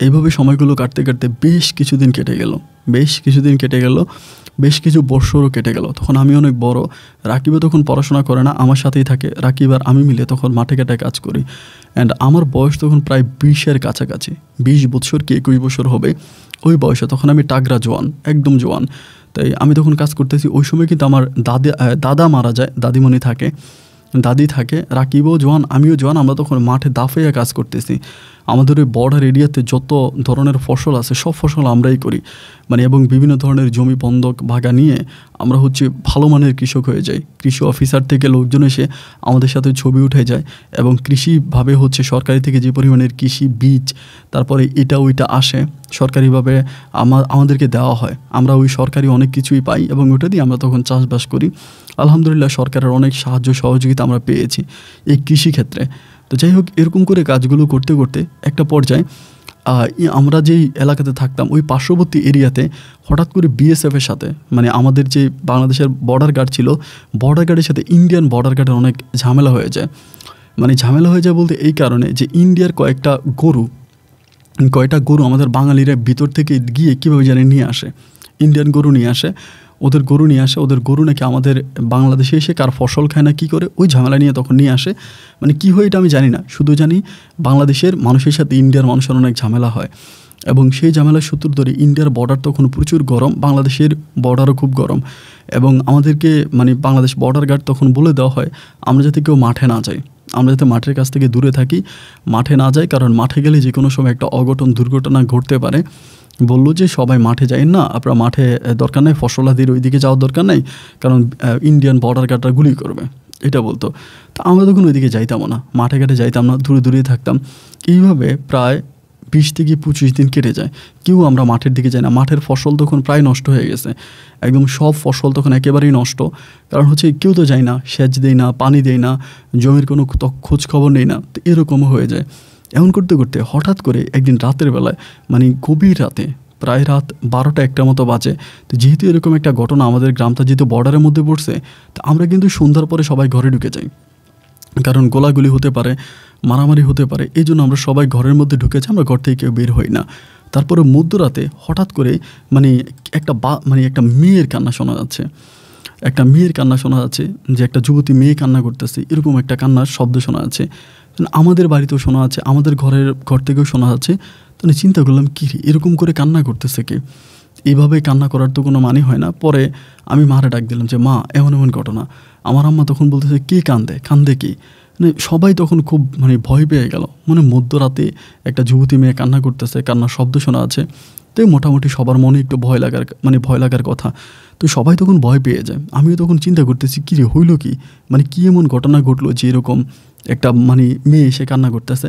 এইভাবে সময়গুলো কাটতে কাটতে বেশ কিছুদিন কেটে গেল, বেশ কিছু বৎসরও কেটে গেল। তখন আমি অনেক বড়, রাকিবও তখন পড়াশোনা করে না, আমার সাথেই থাকে। রাকিব আর আমি মিলে তখন মাঠে ঘাটে কাজ করি। অ্যান্ড আমার বয়স তখন প্রায় 20-এর কাছাকাছি, 20 বছর কি 21 বছর হবে ওই বয়সে। তখন আমি টাগরা জোয়ান, একদম জোয়ান। তাই আমি তখন কাজ করতেছি। ওই সময় কিন্তু আমার দাদা মারা যায়, দাদি থাকে, রাকিবও জোয়ান, আমিও জোয়ান। আমরা তখন মাঠে দাফাইয়া কাজ করতেছি। আমাদের ওই বর্ডার এরিয়াতে যত ধরনের ফসল আছে সব ফসল আমরাই করি, মানে এবং বিভিন্ন ধরনের জমি বন্ধক ভাগা নিয়ে আমরা হচ্ছে ভালো মানের কৃষক হয়ে যাই। কৃষি অফিসার থেকে লোকজন এসে আমাদের সাথে ছবি উঠে যায়, এবং কৃষিভাবে হচ্ছে সরকারি থেকে যে পরিমাণের কৃষি বীজ, তারপরে এটা ওইটা আসে সরকারিভাবে আমাদেরকে দেওয়া হয়। আমরা ওই সরকারি অনেক কিছুই পাই, এবং ওটা দিয়ে আমরা তখন চাষবাস করি। আলহামদুলিল্লাহ সরকারের অনেক সাহায্য সহযোগিতা আমরা পেয়েছি এই কৃষিক্ষেত্রে। তো যাই হোক, এরকম করে কাজগুলো করতে করতে একটা পর্যায়ে আমরা যেই এলাকাতে থাকতাম ওই পার্শ্ববর্তী এরিয়াতে হঠাৎ করে বিএসএফের সাথে, মানে আমাদের যে বাংলাদেশের বর্ডার গার্ড ছিল, বর্ডার গার্ডের সাথে ইন্ডিয়ান বর্ডার গার্ডের অনেক ঝামেলা হয়ে যায়। মানে ঝামেলা হয়ে যায় বলতে এই কারণে যে ইন্ডিয়ার কয়েকটা গরু আমাদের বাঙালিরা ভিতর থেকে গিয়ে কীভাবে জানি নিয়ে আসে, ইন্ডিয়ান গরু নিয়ে আসে, ওদের গরু নাকি আমাদের বাংলাদেশে এসে কার ফসল খায় না কী করে, ওই ঝামেলা নিয়ে তখন নিয়ে আসে। মানে কী হয় এটা আমি জানি না, শুধু জানি বাংলাদেশের মানুষের সাথে ইন্ডিয়ার মানুষের অনেক ঝামেলা হয়, এবং সেই ঝামেলার সূত্র ধরে ইন্ডিয়ার বর্ডার তখন প্রচুর গরম, বাংলাদেশের বর্ডারও খুব গরম, এবং আমাদেরকে মানে বাংলাদেশ বর্ডার গার্ড তখন বলে দেওয়া হয় আমরা যাতে কেউ মাঠে না যাই, আমরা যাতে মাঠের কাছ থেকে দূরে থাকি, মাঠে না যাই, কারণ মাঠে গেলে যে কোনো সময় একটা দুর্ঘটনা ঘটতে পারে। বললো যে সবাই মাঠে যায় না, আপনারা মাঠে দরকার নেই, ফসলাদির ওই দিকে যাওয়ার দরকার নেই, কারণ ইন্ডিয়ান বর্ডার গার্ডরা গুলি করবে, এটা বলতো। তা আমরা তখন ওইদিকে যাইতামও না, মাঠে ঘাটে যাইতাম না, দূরে থাকতাম। এইভাবে প্রায় 20 থেকে 25 দিন কেটে যায়, কেউ আমরা মাঠের দিকে যাই না। মাঠের ফসল তখন প্রায় নষ্ট হয়ে গেছে, একদম সব ফসল তখন একেবারেই নষ্ট, কারণ হচ্ছে কেউ তো যায় না, সেচ দেয় না, পানি দেয় না, জমির কোনো খোঁজ খবর নেই না। তো এরকমও হয়ে যায়। এমন করতে করতে হঠাৎ করে একদিন রাতের বেলায়, মানে গভীর রাতে, প্রায় রাত 12টা-1টার মতো বাজে। তো যেহেতু এরকম একটা ঘটনা, আমাদের গ্রামটা যেহেতু বর্ডারের মধ্যে পড়ছে, তো আমরা কিন্তু সন্ধ্যার পরে সবাই ঘরে ঢুকে যাই, কারণ গোলাগুলি হতে পারে, মারামারি হতে পারে, এই জন্য আমরা সবাই ঘরের মধ্যে ঢুকেছি, আমরা ঘর থেকে কেউ বের হই না। তারপরে মধ্যরাতে হঠাৎ করে মানে একটা মেয়ের কান্না শোনা যাচ্ছে, যে একটা যুবতী মেয়ে কান্না করতেছে, এরকম একটা কান্নার শব্দ শোনা যাচ্ছে। আমাদের বাড়িতেও শোনা যাচ্ছে, আমাদের ঘর থেকেও শোনা যাচ্ছে। তাহলে চিন্তা করলাম কী রে, এরকম করে কান্না করতেছে কে, এইভাবে কান্না করার তো কোনো মানে হয় না। পরে আমি মারে ডাক দিলাম যে মা, এমন ঘটনা। আমার আম্মা তখন বলতেছে কে কান্দে কি, মানে সবাই তখন খুব ভয় পেয়ে গেল। মধ্যরাতে একটা যুবতী মেয়ে কান্না করতেছে, কান্নার শব্দ শোনা আছে। তো মোটামুটি সবার মনে একটু ভয় লাগার কথা। তো সবাই তখন ভয় পেয়ে যায়। আমিও তখন চিন্তা করতেছি কী রে, হইল কি, কী এমন ঘটনা ঘটলো যে এরকম একটা মেয়ে এসে কান্না করতেছে।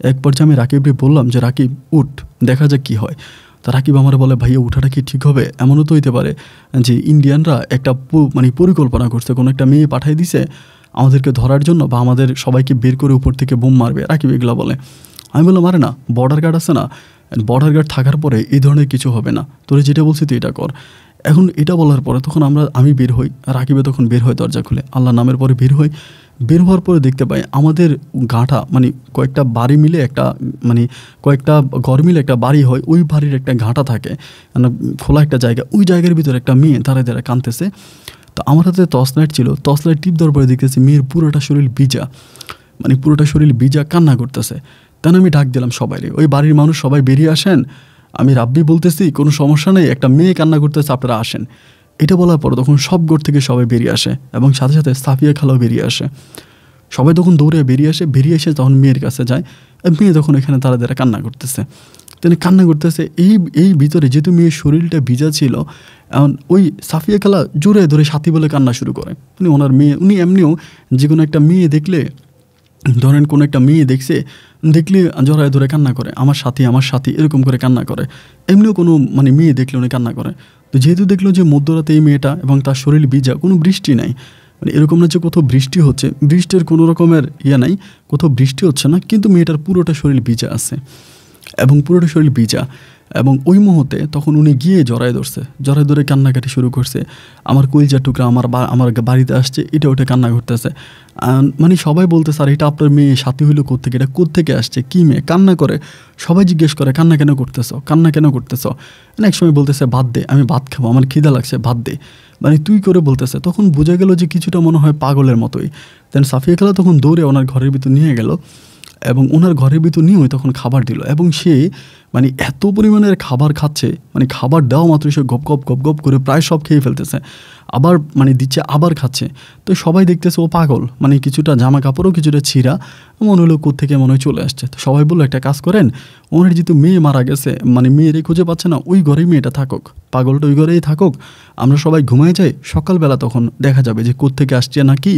এক পর্যায়ে আমি রাকিবকে বললাম যে রাকিব উঠ, দেখা যাক কী হয়। তা রাকিব আমার বলে ভাইয়া উঠাটা কি ঠিক হবে? এমনও তো হইতে পারে যে ইন্ডিয়ানরা একটা পরিকল্পনা করছে, কোনো একটা মেয়ে পাঠিয়ে দিছে আমাদেরকে ধরার জন্য, বা আমাদের সবাইকে বের করে উপর থেকে বোম মারবে। রাকিব এগুলো বলে। আমি বললাম আরে না, বর্ডার গার্ড আছে না, বর্ডার গার্ড থাকার পরে এই ধরনের কিছু হবে না, তোরে যেটা বলছি তুই এটা কর। এখন এটা বলার পরে তখন আমি বের হই, রাকিবে তখন বের হয় দরজা খুলে, আল্লাহ নামের পরে বের হওয়ার পরে দেখতে পাই আমাদের গাঁঠা কয়েকটা বাড়ি মিলে কয়েকটা ঘর মিলে একটা বাড়ি হয়, ওই বাড়ির একটা গাঁঠা থাকে, খোলা একটা জায়গা, ওই জায়গার ভিতরে একটা মেয়ে দাঁড়ায় কাঁদতেছে। তো আমার হাতে টর্চ লাইট ছিল, টর্চ লাইট টিপ দেওয়ার পরে দেখতেছি মেয়ের পুরোটা শরীর ভিজা, মানে পুরোটা শরীর ভিজা, কান্না করতেছে। তখন আমি ডাক দিলাম সবাইরে, ওই বাড়ির মানুষ সবাই বেরিয়ে আসেন, আমি রাব্বি বলতেছি, কোনো সমস্যা নেই, একটা মেয়ে কান্না করতেছে, আপনারা আসেন। এটা বলার পর তখন সব ঘর থেকে সবাই বেরিয়ে আসে এবং সাথে সাথে সাফিয়া খালাও বেরিয়ে আসে। সবাই তখন দৌড়ে বেরিয়ে এসে তখন মেয়ের কাছে যায়। মেয়ে তখন এখানে তারা কান্না করতেছে, তিনি কান্না করতেছে। এই ভিতরে যেহেতু মেয়ের শরীরটা ভিজা ছিল, এখন ওই সাফিয়া খালা জোরে ধরে সাথী বলে কান্না শুরু করে। ওনার মেয়ে, উনি এমনিও যে কোনো একটা মেয়ে দেখলে, ধরেন কোনো একটা মেয়ে দেখলে জড়ায় ধরে কান্না করে, আমার সাথী এরকম করে কান্না করে। এমনিও কোনো মানে মেয়ে দেখলে উনি কান্না করে। তো যেহেতু দেখলো যে মধ্যরাতে এই মেয়েটা এবং তার শরীর ভিজা, কোনো বৃষ্টি নাই, মানে এরকম না যে কোথাও বৃষ্টি হচ্ছে, বৃষ্টির কোনো রকমের নাই, কোথাও বৃষ্টি হচ্ছে না, কিন্তু মেয়েটার পুরোটা শরীর ভিজা আছে এবং পুরোটা শরীর ভিজা। এবং ওই মুহূর্তে তখন উনি গিয়ে জড়ায় ধরে কান্নাকাটি শুরু করছে। আমার কলিজার টুকরা আমার বাড়িতে আসছে, এটা ওটা কান্না করতেছে। মানে সবাই বলতে, স্যার এটা আপনার মেয়ে, সাথী হইলো কোত্থেকে, এটা কোত্থেকে আসছে, কী মেয়ে কান্না করে? সবাই জিজ্ঞেস করে কান্না কেন করতেছ? এক সময় বলতেছে ভাত দে, আমি ভাত খাবো, আমার খিদা লাগছে, ভাত দে, মানে তুই করে বলতেছে। তখন বোঝা গেল যে কিছুটা মনে হয় পাগলের মতোই। দেন সাফিয়া খালা তখন দৌড়ে ওনার ঘরের ভিতর নিয়ে গেল এবং ওনার ঘরের ভিতর নিয়ে তখন খাবার দিল। এবং সে মানে এত পরিমাণের খাবার খাচ্ছে, মানে খাবার দেওয়া মাত্র সে গপ গপ করে প্রায় সব খেয়ে ফেলতেছে, আবার মানে দিচ্ছে, আবার খাচ্ছে। তো সবাই দেখতেছে ও পাগল, মানে কিছুটা জামা কাপড়ও কিছুটা ছিঁড়া, মনে হলো কোত্থেকে মনে হয় চলে আসছে। তো সবাই বললো একটা কাজ করেন, ওনার যেহেতু মেয়ে মারা গেছে, মানে মেয়েরই খুঁজে পাচ্ছে না, ওই ঘরেই মেয়েটা থাকুক, পাগলটা ওই ঘরেই থাকুক, আমরা সবাই ঘুমায় যাই, সকালবেলা তখন দেখা যাবে যে কোত্থেকে আসছে না কি,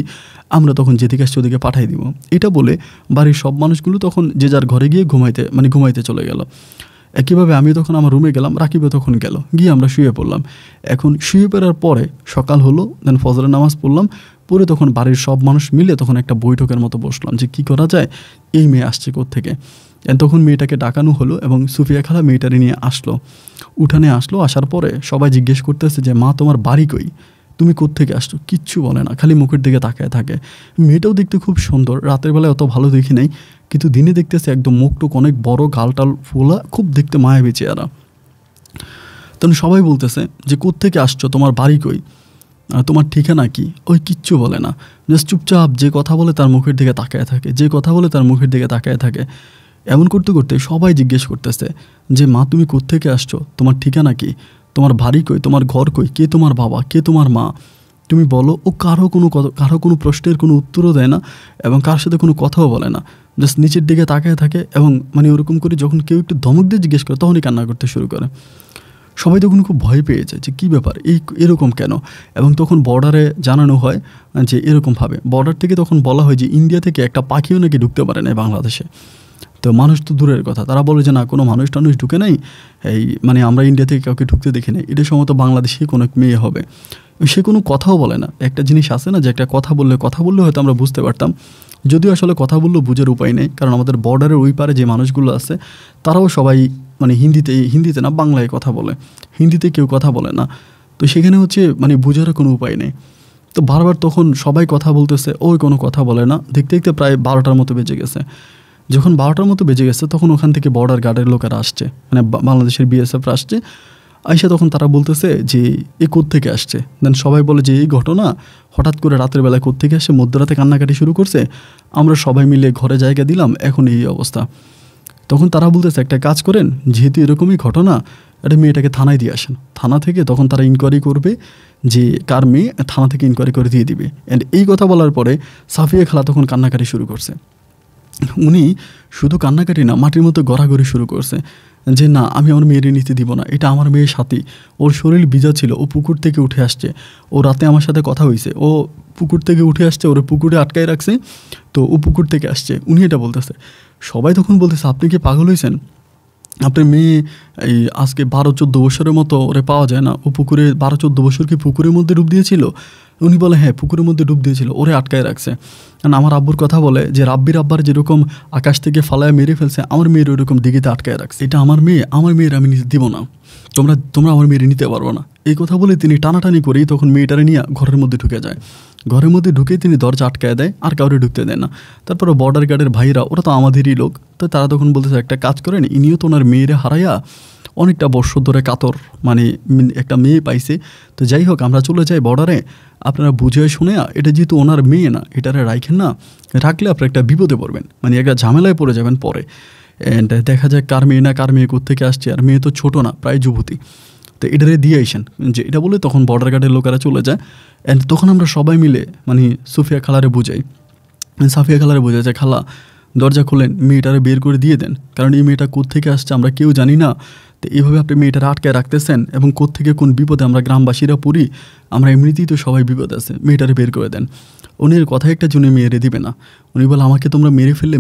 আমরা তখন যেদিকে আসছে ওদিকে পাঠিয়ে দিব। এটা বলে বাড়ির সব মানুষগুলো তখন যে যার ঘরে গিয়ে ঘুমাইতে চলে গেল। একইভাবে আমি তখন আমার রুমে গেলাম, রাকিবও তখন গিয়ে আমরা শুয়ে পড়লাম। এখন শুয়ে পড়ার পরে সকাল হলো, দেন ফজরের নামাজ পড়লাম, পরে তখন বাড়ির সব মানুষ মিলে তখন একটা বৈঠকের মতো বসলাম যে কী করা যায়, এই মেয়ে আসছে কোত্থেকে। তখন মেয়েটাকে ডাকানো হলো এবং সুফিয়া খালা মেয়েটারে নিয়ে উঠানে আসলো। আসার পরে সবাই জিজ্ঞেস করতেছে যে মা তোমার বাড়ি কই, তুমি কোত্থেকে আসছো? কিচ্ছু বলে না, খালি মুখের দিকে তাকায় থাকে। মেয়েটাও দেখতে খুব সুন্দর, রাতের বেলায় অত ভালো দেখি নাই, কিন্তু দিনে দেখতেছে একদম মুখটুক অনেক বড়, গালটাল ফোলা, খুব দেখতে মায়াবী চেহারা। তখন সবাই বলতেছে যে কোত্থেকে আসছো, তোমার বাড়ি কই, তোমার ঠিকানা কি? ওই কিচ্ছু বলে না, জাস্ট চুপচাপ যে কথা বলে তার মুখের দিকে তাকায় থাকে। এমন করতে করতে সবাই জিজ্ঞেস করতেছে যে মা তুমি কোত্থেকে আসছো, তোমার ঠিকানা কি, তোমার বাড়ি কই, তোমার ঘর কই, কে তোমার বাবা, কে তোমার মা, তুমি বলো। ও কারো কোনো প্রশ্নের কোনো উত্তরও দেয় না এবং কার সাথে কোনো কথাও বলে না, জাস্ট নিচের দিকে তাকায় থাকে। এবং মানে ওরকম করে যখন কেউ একটু ধমক দিয়ে জিজ্ঞেস করে তখনই কান্না করতে শুরু করে। সবাই তখন খুব ভয় পেয়ে যায় যে কী ব্যাপার, এরকম কেন। এবং তখন বর্ডারে জানানো হয় যে এরকমভাবে, বর্ডার থেকে তখন বলা হয় যে ইন্ডিয়া থেকে একটা পাখিও নাকি ঢুকতে পারে না বাংলাদেশে। তো মানুষ তো দূরের কথা, তারা বলে যে না কোনো মানুষ ঢুকে নাই, মানে আমরা ইন্ডিয়া থেকে কাউকে ঢুকতে দেখি নাই, এটা সম্ভবত বাংলাদেশে কোনো মেয়ে হবে। সে কোনো কথাও বলে না। একটা জিনিস আছে না যে একটা কথা বললে হয়তো আমরা বুঝতে পারতাম, যদিও আসলে কথা বললেও বুঝার উপায় নেই, কারণ আমাদের বর্ডারের ওই পারে যে মানুষগুলো আছে তারাও সবাই মানে হিন্দিতে না বাংলায় কথা বলে, হিন্দিতে কেউ কথা বলে না। তো সেখানে মানে বোঝার কোনো উপায় নেই। তো বারবার তখন সবাই কথা বলতেছে, ওই কোনো কথা বলে না। দেখতে দেখতে প্রায় 12টার মতো বেজে গেছে। যখন 12টার মতো বেজে গেছে তখন ওখান থেকে বর্ডার গার্ডের লোকেরা আসছে, মানে বাংলাদেশের BSF আসছে। আইসা তখন তারা বলতেছে যে এ কোত্থেকে আসছে। দেন সবাই বলে যে এই ঘটনা হঠাৎ করে রাতের বেলায় কোত্থেকে আসে, মধ্যরাতে কান্নাকাটি শুরু করছে, আমরা সবাই মিলে ঘরে জায়গা দিলাম, এখন এই অবস্থা। তখন তারা বলতেছে একটা কাজ করেন, যেহেতু এরকমই ঘটনা, একটা মেয়েটাকে থানায় দিয়ে আসেন, থানা থেকে তখন তারা ইনকোয়ারি করবে যে কার মেয়ে, থানা থেকে ইনকোয়ারি করে দিয়ে দিবে। অ্যান্ড এই কথা বলার পরে সাফিয়া খালা তখন কান্নাকাটি শুরু করছে। উনি শুধু কান্নাকাটি না, মাটির মতো গড়াগড়ি শুরু করছে যে না আমি আমার মেয়েরে নিতে দিব না, এটা আমার মেয়ের সাথী, ওর শরীর ভিজা ছিল, ও পুকুর থেকে উঠে আসছে, ও রাতে আমার সাথে কথা হয়েছে, ও পুকুর থেকে উঠে আসছে, ওরে পুকুরে আটকায় রাখছে, তো ও পুকুর থেকে আসছে, উনি এটা বলতেছে। সবাই তখন বলতেছে আপনি কি পাগল হয়েছেন, আপনার মেয়ে এই আজকে 12-14 বছরের মতো ওরে পাওয়া যায় না, ও পুকুরে 12-14 বছর কি পুকুরের মধ্যে ডুব দিয়েছিল? উনি বলে হ্যাঁ পুকুরের মধ্যে ডুব দিয়েছিল, ওরে আটকায় রাখছে। কারণ আমার আব্বুর কথা বলে যে রাব্বির আব্বার যেরকম আকাশ থেকে ফালায় মেরে ফেলছে, আমার মেয়ের ওইরকম দিঘিতে আটকায় রাখছে, এটা আমার মেয়ের আমি নিতে দিব না, তোমরা আমার মেয়ের নিতে পারবো না। এই কথা বলে তিনি টানাটানি করেই তখন মেয়েটারে নিয়ে ঘরের মধ্যে ঢুকে যায়। ঘরের মধ্যে ঢুকে তিনি দরজা আটকায় দেয়, আর কাউরে ঢুকতে দেয় না। তারপরে বর্ডার গার্ডের ভাইরা, ওরা তো আমাদেরই লোক, তো তারা তখন বলতেছে একটা কাজ করেন, ইনিও তো ওনার মেয়েরে হারাইয়া অনেকটা বৎসর ধরে কাতর, মানে একটা মেয়ে পাইছে। তো যাই হোক, আমরা চলে যাই বর্ডারে। আপনারা বুঝে শুনে, এটা যেহেতু ওনার মেয়ে না, এটারে রাখেন না, রাখলে আপনারা একটা বিপদে পড়বেন, মানে একটা ঝামেলায় পড়ে যাবেন পরে। অ্যান্ড দেখা যায় কার মেয়ে না কার মেয়ে কোত্থেকে আসছে, আর মেয়ে তো ছোটো না, প্রায় যুবতী। তো এটারে দিয়ে আইসেন যে এটা বলে তখন বর্ডার গার্ডের লোকেরা চলে যায়। অ্যান্ড তখন আমরা সবাই মিলে মানে সাফিয়া খালারে বোঝাই যে খালা দরজা খোলেন, মেয়েটারে বের করে দিয়ে দেন, কারণ এই মেয়েটা কোত্থেকে আসছে আমরা কেউ জানি না। তো এইভাবে আপনি মেয়েটারে আটকায় রাখতেছেন, এবং কোত্থেকে কোন বিপদে আমরা গ্রামবাসীরা পড়ি, আমরা এমনিতেই তো সবাই বিপদ আছে, মেয়েটারে বের করে দেন। উনির কথা একটা জন্য মেয়েরে দিবে না, উনি বলে আমাকে তোমরা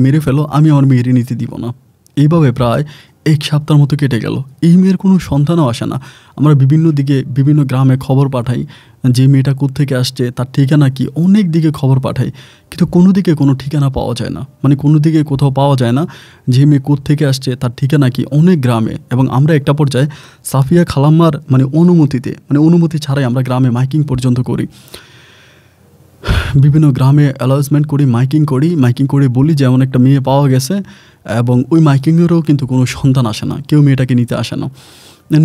মেরে ফেলো, আমি আমার মেয়েরে নিতে দিব না। এইভাবে প্রায় 1 সপ্তাহের মতো কেটে গেল। এই মেয়ের কোনো সন্তানও আসে না। আমরা বিভিন্ন দিকে বিভিন্ন গ্রামে খবর পাঠাই যে মেয়েটা কোত্থেকে আসছে, তার ঠিকানা কি, অনেক দিকে খবর পাঠাই, কিন্তু কোনো দিকে কোনো ঠিকানা পাওয়া যায় না, মানে কোনো দিকে কোথাও পাওয়া যায় না যে মেয়ে কোত্থেকে আসছে, তার ঠিকানা কি, অনেক গ্রামে। এবং আমরা একটা পর্যায়ে সাফিয়া খালাম্মার অনুমতি ছাড়াই আমরা গ্রামে মাইকিং পর্যন্ত করি, বিভিন্ন গ্রামে অ্যানাউন্সমেন্ট করি, মাইকিং করে বলি যে এমন একটা মেয়ে পাওয়া গেছে। এবং ওই মাইকিংয়েরও কিন্তু কোনো সন্তান আসে না, কেউ মেয়েটাকে নিতে আসে না।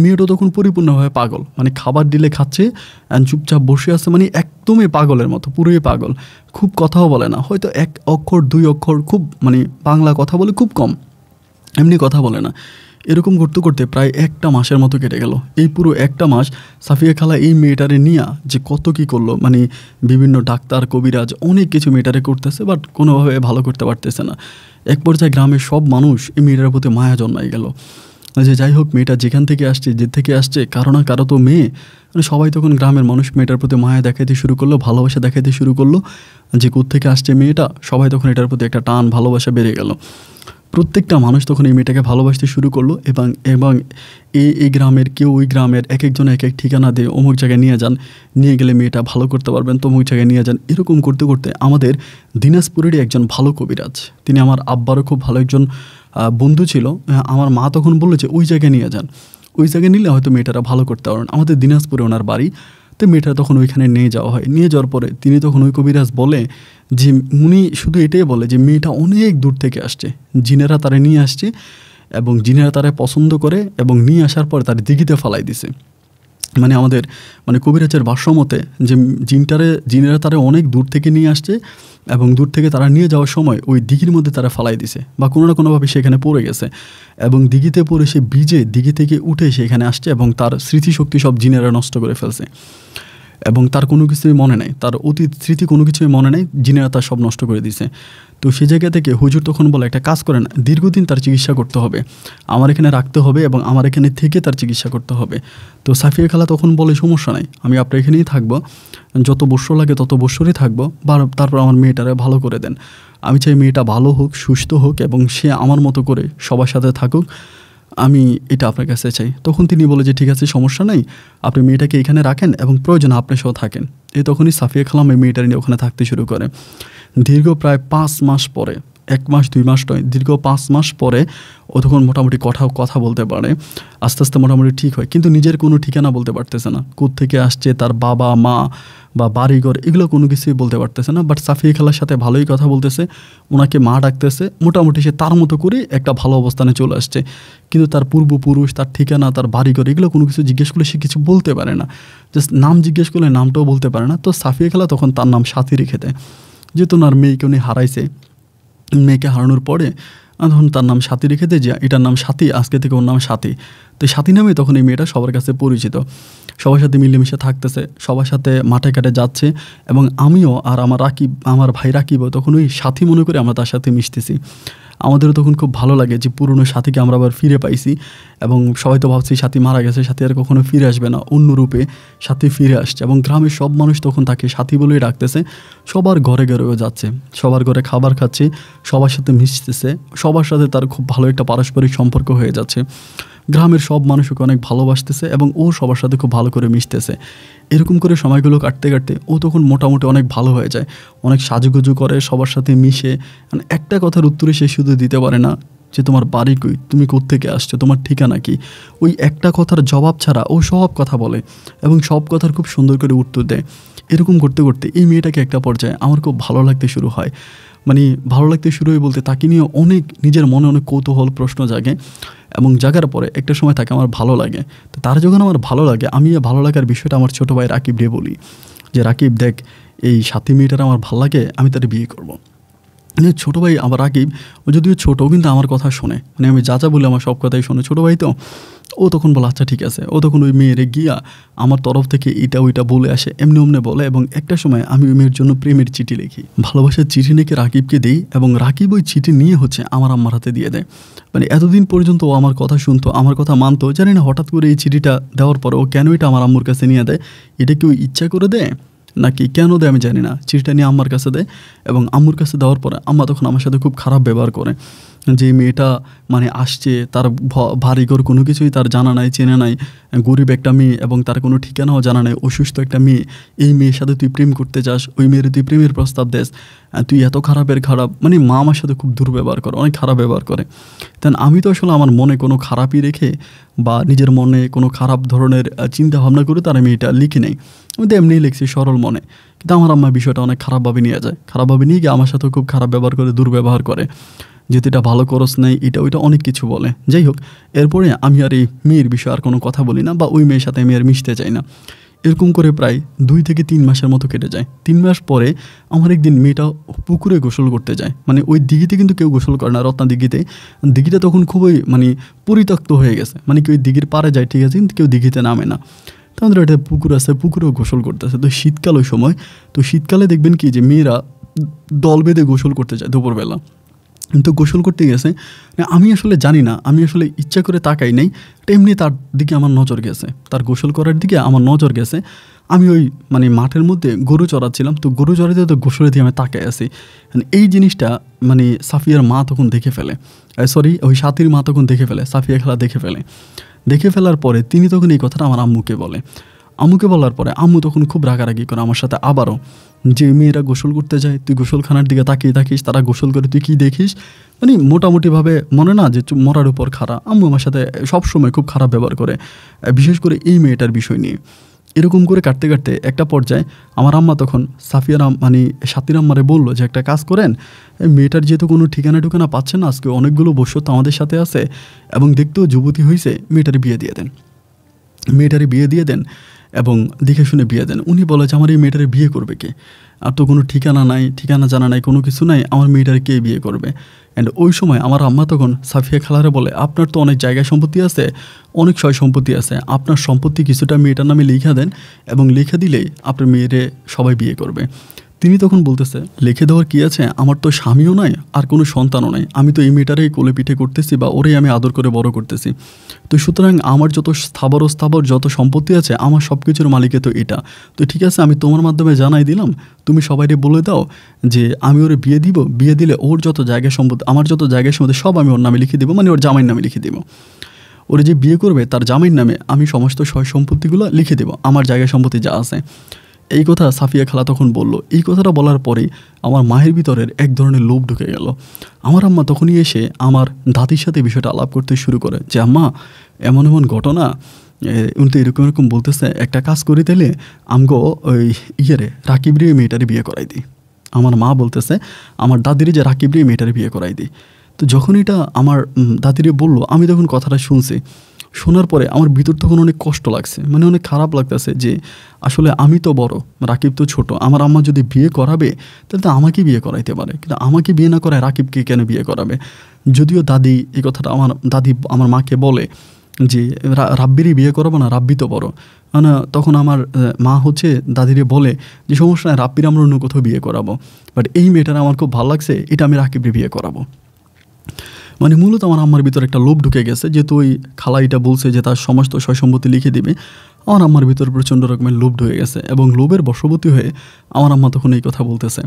মেয়েটা তখন পরিপূর্ণভাবে পাগল, মানে খাবার দিলে খাচ্ছে অ্যান্ড চুপচাপ বসে আছে, মানে একদমই পাগলের মতো, পুরোই পাগল। খুব কথাও বলে না, হয়তো 1 অক্ষর 2 অক্ষর, খুব মানে বাংলা কথা বলে খুব কম, এমনি কথা বলে না। এরকম করতে করতে প্রায় 1টা মাসের মতো কেটে গেল। এই পুরো 1টা মাস সাফিয়া খালা এই মেয়েটারে নিয়ে যে কত কী করলো, মানে বিভিন্ন ডাক্তার কবিরাজ অনেক কিছু মেয়েটারে করতেছে, বাট কোনোভাবে ভালো করতে পারতেছে না। এক পর্যায়ে গ্রামের সব মানুষ এই মেয়েটার প্রতি মায়া জন্মাই গেল, যে যাই হোক মেয়েটা যেখান থেকে আসছে, যে থেকে আসছে, কারো না কারো তো মেয়ে। মানে সবাই তখন গ্রামের মানুষ মেয়েটার প্রতি মায়া দেখাইতে শুরু করলো, ভালোবাসা দেখাইতে শুরু করলো, যে কোত্থেকে আসছে মেয়েটা, সবাই তখন এটার প্রতি একটা টান ভালোবাসা বেড়ে গেল। প্রত্যেকটা মানুষ তখন এই মেয়েটাকে ভালোবাসতে শুরু করলো। এবং এই গ্রামের কেউ ওই গ্রামের এক একজন এক এক ঠিকানা দিয়ে অমুক জায়গায় নিয়ে গেলে মেয়েটা ভালো করতে পারবেন, তো অমুক জায়গায় নিয়ে যান। এরকম করতে করতে আমাদের দিনাজপুরেরই একজন ভালো কবিরাজ, তিনি আমার আব্বারও খুব ভালো একজন বন্ধু ছিল। আমার মা তখন বললো যে ওই জায়গায় নিয়ে যান, ওই জায়গায় নিলে হয়তো মেয়েটারা ভালো করতে পারেন। আমাদের দিনাজপুরে ওনার বাড়ি, তো মেয়েটা তখন ওইখানে নিয়ে যাওয়া হয়। নিয়ে যাওয়ার পরে তিনি তখন ওই কবিরাজ বলে যে, উনি শুধু এটাই বলে যে মেয়েটা অনেক দূর থেকে আসছে, জিনেরা তারা নিয়ে আসছে, এবং জিনেরা তারা পছন্দ করে, এবং নিয়ে আসার পর তার দিঘিতে ফালাই দিছে। মানে আমাদের কবিরাজের ভাষ্যমতে যে জিনেরা তারা অনেক দূর থেকে নিয়ে আসছে, এবং দূর থেকে তারা নিয়ে যাওয়ার সময় ওই দিঘির মধ্যে তারা ফালাই দিছে, বা কোনো না কোনোভাবে সেখানে পড়ে গেছে, এবং দিঘিতে পড়ে সে দিঘি থেকে উঠে সেখানে আসছে, এবং তার স্মৃতিশক্তি সব জিনেরা নষ্ট করে ফেলছে, এবং তার কোনো কিছুই মনে নেই, তার অতীত স্মৃতি কোনো কিছুই মনে নেই, জিনেরা তার সব নষ্ট করে দিছে। তো সে জায়গা থেকে হুজুর তখন বলে, একটা কাজ করেন, দীর্ঘদিন তার চিকিৎসা করতে হবে, আমার এখানে রাখতে হবে, এবং আমার এখানে থেকে তার চিকিৎসা করতে হবে। তো সাফিয়া খালা তখন বলে, সমস্যা নাই, আমি আপনার এখানেই থাকবো, যত বৎসর লাগে তত বৎসরই থাকবো, বা তারপর আমার মেয়েটারে ভালো করে দেন। আমি চাই মেয়েটা ভালো হোক, সুস্থ হোক, এবং সে আমার মতো করে সবার সাথে থাকুক, আমি এটা আপনার কাছে চাই। তখন তিনি বলে যে ঠিক আছে, সমস্যা নাই, আপনি মেয়েটাকে এখানে রাখেন, এবং প্রয়োজন আপনি সহ থাকেন। তখনই সাফিয়া খালাম এই মেয়েটা নিয়ে ওখানে থাকতে শুরু করে। দীর্ঘ প্রায় 5 মাস পরে, 1 মাস 2 মাস নয়, দীর্ঘ 5 মাস পরে ও তখন মোটামুটি কথা বলতে পারে, আস্তে আস্তে মোটামুটি ঠিক হয়, কিন্তু নিজের কোনো ঠিকানা বলতে পারতেছে না, কোত্থেকে আসছে, তার বাবা মা বা বাড়িঘর এগুলো কোনো কিছুই বলতে পারতেছে না। বাট সাফিয়া খালার সাথে ভালোই কথা বলতেছে, ওনাকে মা ডাকতেছে, মোটামুটি সে তার মতো করে একটা ভালো অবস্থানে চলে আসছে। কিন্তু তার পূর্বপুরুষ, তার ঠিকানা, তার বাড়িঘর এগুলো কোনো কিছু জিজ্ঞেস করলে সে কিছু বলতে পারে না, জাস্ট নাম জিজ্ঞেস করলে নামটাও বলতে পারে না। তো সাফিয়া খালা তখন তার নাম সাথী রেখে দেয়, যেহেতু ওনার মেয়েকে উনি হারাইছে, মেয়েকে হারানোর পরে তখন তার নাম সাথী রেখে দেয়, যে এটার নাম সাথী, আজকে থেকে ওর নাম সাথী। তো সাথী নামে তখন এই মেয়েটা সবার কাছে পরিচিত, সবার সাথে মিলেমিশে থাকতেছে, সবার সাথে মাঠে ঘাটে যাচ্ছে, এবং আমিও আর আমার ভাই রাকিবও তখন ওই সাথী মনে করে আমরা তার সাথে মিশতেছি। আমাদেরও তখন খুব ভালো লাগে যে পুরনো সাথীকে আমরা আবার ফিরে পাইছি, এবং সবাই তো ভাবছি সাথী মারা গেছে, সাথী আর কখনো ফিরে আসবে না, অন্য রূপে সাথী ফিরে আসছে, এবং গ্রামের সব মানুষ তখন তাকে সাথী বলেই ডাকতেছে। সবার ঘরে ঘরেও যাচ্ছে, সবার ঘরে খাবার খাচ্ছে, সবার সাথে মিশতেছে, সবার সাথে তার খুব ভালো একটা পারস্পরিক সম্পর্ক হয়ে যাচ্ছে। গ্রামের সব মানুষকে অনেক ভালোবাসতেছে, এবং ও সবার সাথে খুব ভালো করে মিশতেছে। এরকম করে সময়গুলো কাটতে কাটতে ও তখন মোটামুটি অনেক ভালো হয়ে যায়, অনেক সাজুগুজু করে, সবার সাথে মিশে। মানে একটা কথার উত্তরে সে শুধু দিতে পারে না যে তোমার বাড়ি কই, তুমি কোত্থেকে আসছো, তোমার ঠিকানা কি, ওই একটা কথার জবাব ছাড়া ও সব কথা বলে, এবং সব কথার খুব সুন্দর করে উত্তর দেয়। এরকম করতে করতে এই মেয়েটাকে একটা পর্যায়ে আমার খুব ভালো লাগতে শুরু হয়। মানে ভালো লাগতে শুরু হয় বলতে তাকে নিয়ে অনেক নিজের মনে অনেক কৌতূহল প্রশ্ন জাগে এবং জাগার পরে একটা সময় তাকে আমার ভালো লাগে। তো তার যখন আমার ভালো লাগে আমি ভালো লাগার বিষয়টা আমার ছোটো ভাই রাকিব রে বলি যে রাকিব দেখ এই সাথী মেয়েটার আমার ভালো লাগে, আমি তার বিয়ে করবো। মানে ছোটো ভাই আমার রাকিব ও যদিও ছোটো কিন্তু আমার কথা শোনে, মানে আমি যা বলে আমার সব কথাই শোনে ছোটো ভাই। তো ও তখন বলে আচ্ছা ঠিক আছে, ও তখন ওই মেয়েরে গিয়া আমার তরফ থেকে এটা ওইটা বলে আসে, এমনি অমনে বলে। এবং একটা সময় আমি ওই মেয়ের জন্য প্রেমের চিঠি লিখি, ভালোবাসার চিঠি লিখে রাকিবকে দিই এবং রাকিব ওই চিঠি নিয়ে আমার আম্মার হাতে দিয়ে দেয়। মানে এতদিন পর্যন্ত ও আমার কথা শুনতো, আমার কথা মানতো, জানি না হঠাৎ করে এই চিঠিটা দেওয়ার পরে ও কেন এটা আমার আম্মুর কাছে নিয়ে দেয়, এটা কেউ ইচ্ছা করে দেয় নাকি কেন দেয় আমি জানি না। চিঠিটা নিয়ে আম্মার কাছে দেয় এবং আম্মুর কাছে দেওয়ার পরে আম্মা তখন আমার সাথে খুব খারাপ ব্যবহার করে, যে মেয়েটা মানে আসছে তার বাড়িঘর কোনো কিছুই তার জানা নাই, চেনা নাই, গরিব একটা মেয়ে এবং তার কোনো ঠিকানাও জানা নাই, অসুস্থ একটা মেয়ে, এই মেয়ের সাথে তুই প্রেম করতে চাস, ওই মেয়ের তুই প্রেমের প্রস্তাব দেস, তুই এত খারাপের খারাপ। মানে মা আমার সাথে খুব দুর্ব্যবহার করে, অনেক খারাপ ব্যবহার করে। দেন আমি তো আসলে আমার মনে কোনো খারাপই রেখে বা নিজের মনে কোনো খারাপ ধরনের চিন্তা ভাবনা করে তার আমি এটা লিখি নেই, আমি তো এমনিই লিখছি সরল মনে। কিন্তু আমার আম্মা বিষয়টা অনেক খারাপভাবে নিয়ে যায়, খারাপভাবে নিয়ে গিয়ে আমার সাথেও খুব খারাপ ব্যবহার করে, দুর্ব্যবহার করে, যেহেতু এটা ভালো করস নাই, এটা ওইটা অনেক কিছু বলে। যাই হোক, এরপরে আমি আর এই মেয়ের বিষয়ে আর কোনো কথা বলি না বা ওই মেয়ের সাথে আমি আর মিশতে চাই না। এরকম করে প্রায় 2 থেকে 3 মাসের মতো কেটে যায়। 3 মাস পরে আমার একদিন মেয়েটা পুকুরে গোসল করতে যায়, মানে ওই দিঘিতে কিন্তু কেউ গোসল করে না, রত্না দিঘিতে। দিঘিটা তখন খুবই মানে পরিত্যক্ত হয়ে গেছে, মানে কেউ দিঘির পাড়ে যায় ঠিক আছে, কিন্তু কেউ দিঘিতে নামে না। তো আমাদের একটা পুকুর আছে, পুকুরেও গোসল করতেছে। তো শীতকাল ওই সময়, তো শীতকালে দেখবেন কি যে মেয়েরা দল বেঁধে গোসল করতে যায় দুপুরবেলা। তো গোসল করতে গেছে, আমি আসলে জানি না, আমি আসলে ইচ্ছা করে তাকাই নাই, এমনি তার দিকে আমার নজর গেছে, তার গোসল করার দিকে আমার নজর গেছে। আমি ওই মানে মাঠের মধ্যে গরু চড়াচ্ছিলাম, তো গরু চড়াতে তো গোসলের দিয়ে আমি তাকাই আছি। এই জিনিসটা মানে সাফিয়ার মা তখন দেখে ফেলে, সরি ওই সাথীর মা তখন দেখে ফেলে, সাফিয়া খেলা দেখে ফেলার পরে তিনি তখন এই কথাটা আমার আম্মুকে বলে। আম্মুকে বলার পরে আম্মু তখন খুব রাগারাগি করে আমার সাথে আবারও, যে মেয়েরা গোসল করতে যায় তুই গোসলখানার দিকে তাকিয়ে থাকিস, তারা গোসল করে তুই কী দেখিস, মানে মোটামুটিভাবে মনে না যে মরার উপর খাড়া। আম্মু আমার সাথে সবসময় খুব খারাপ ব্যবহার করে, বিশেষ করে এই মেয়েটার বিষয় নিয়ে। এরকম করে কাটতে কাটতে একটা পর্যায়ে আমার আম্মা তখন সাফিয়ার মানে সাথীর আম্মারে বললো যে একটা কাজ করেন, মেয়েটার যেহেতু কোনো ঠিকানা পাচ্ছে না, আজকে অনেকগুলো বছর তো আমাদের সাথে আছে এবং দেখতেও যুবতী হয়েছে, মেয়েটার বিয়ে দিয়ে দেন এবং দেখে শুনে বিয়ে দেন। উনি বলে যে আমার এই মেয়েটারে বিয়ে করবে কে, আর তো কোনো ঠিকানা জানা নাই, কোনো কিছু নাই, আমার মেয়েটারে কে বিয়ে করবে। অ্যান্ড ওই সময় আমার আম্মা তখন সাফিয়া খালারে বলে আপনার তো অনেক জায়গা সম্পত্তি আছে, অনেক সয় সম্পত্তি আছে, আপনার সম্পত্তি কিছুটা মেয়েটার নামে লিখা দেন এবং লিখে দিলেই আপনার মেয়েরে সবাই বিয়ে করবে। তিনি তখন বলতেছে লিখে দেওয়ার কী আছে, আমার তো স্বামীও নাই আর কোনো সন্তানও নাই, আমি তো এই মেয়েটারেই কোলে পিঠে করতেছি বা ওরেই আমি আদর করে বড় করতেছি। তো সুতরাং আমার যত স্থাবর যত সম্পত্তি আছে, আমার সব কিছুর মালিকে তো এটা। তো ঠিক আছে, আমি তোমার মাধ্যমে জানাই দিলাম, তুমি সবাইকে বলে দাও যে আমি ওরে বিয়ে দিলে ওর যত জায়গা সম্পত্তি, আমার যত জায়গা সম্পত্তি সব আমি ওর নামে লিখে দেবো, মানে ওর জামাইয়ের নামে লিখে দেবো। ওরে যে বিয়ে করবে তার জামাইয়ের নামে আমি সমস্ত সয় সম্পত্তিগুলো লিখে দেবো, আমার জায়গা সম্পত্তি যা আছে। এই কথা সাফিয়া খালা তখন বলল। এই কথাটা বলার পরেই আমার মায়ের ভিতরের এক ধরনের লোভ ঢুকে গেল। আমার আম্মা তখনই এসে আমার দাদির সাথে বিষয়টা আলাপ করতে শুরু করে যে আম্মা এমন ঘটনা, উনি তো এরকম বলতেছে, একটা কাজ করি তাহলে আমগো ওই রাকিবরে মেয়েটারে বিয়ে করাই দিই। আমার মা বলতেছে আমার দাদিরে যে রাকিবরে মেয়েটারে বিয়ে করাই দিই। তো যখন এটা আমার দাদিরে বললো, আমি তখন কথাটা শুনছি। শোনার পরে আমার ভিতর তখন অনেক কষ্ট লাগছে, মানে অনেক খারাপ লাগতেছে যে আসলে আমি তো বড়, রাকিব তো ছোট। আমার আম্মা যদি বিয়ে করাবে তাহলে তো আমাকে বিয়ে করাইতে পারে, কিন্তু আমাকে বিয়ে না করায় রাকিবকে কেন বিয়ে করাবে। যদিও দাদি এই কথাটা আমার মাকে বলে যে রাব্বিরই বিয়ে করাবো না, রাব্বি তো বড়। মানে তখন আমার মা দাদিরে বলে যে সমস্যা নাই, রাব্বির আমরা অন্য কোথাও বিয়ে করাবো, বাট এই মেয়েটার আমার খুব ভালো লাগছে, এটা আমি রাকিবরে বিয়ে করাবো। মানে মূলত আমার আম্মার ভিতরে একটা লোভ ঢুকে গেছে, যেহেতু ওই খালাইটা বলছে যে তার সমস্ত সয় সম্পত্তি লিখে দিবে। আমার আম্মার ভিতরে প্রচণ্ড রকমের লোভ ঢুকে গেছে এবং লোভের বশবর্তী হয়ে আমার আম্মা তখন এই কথা বলতেছে।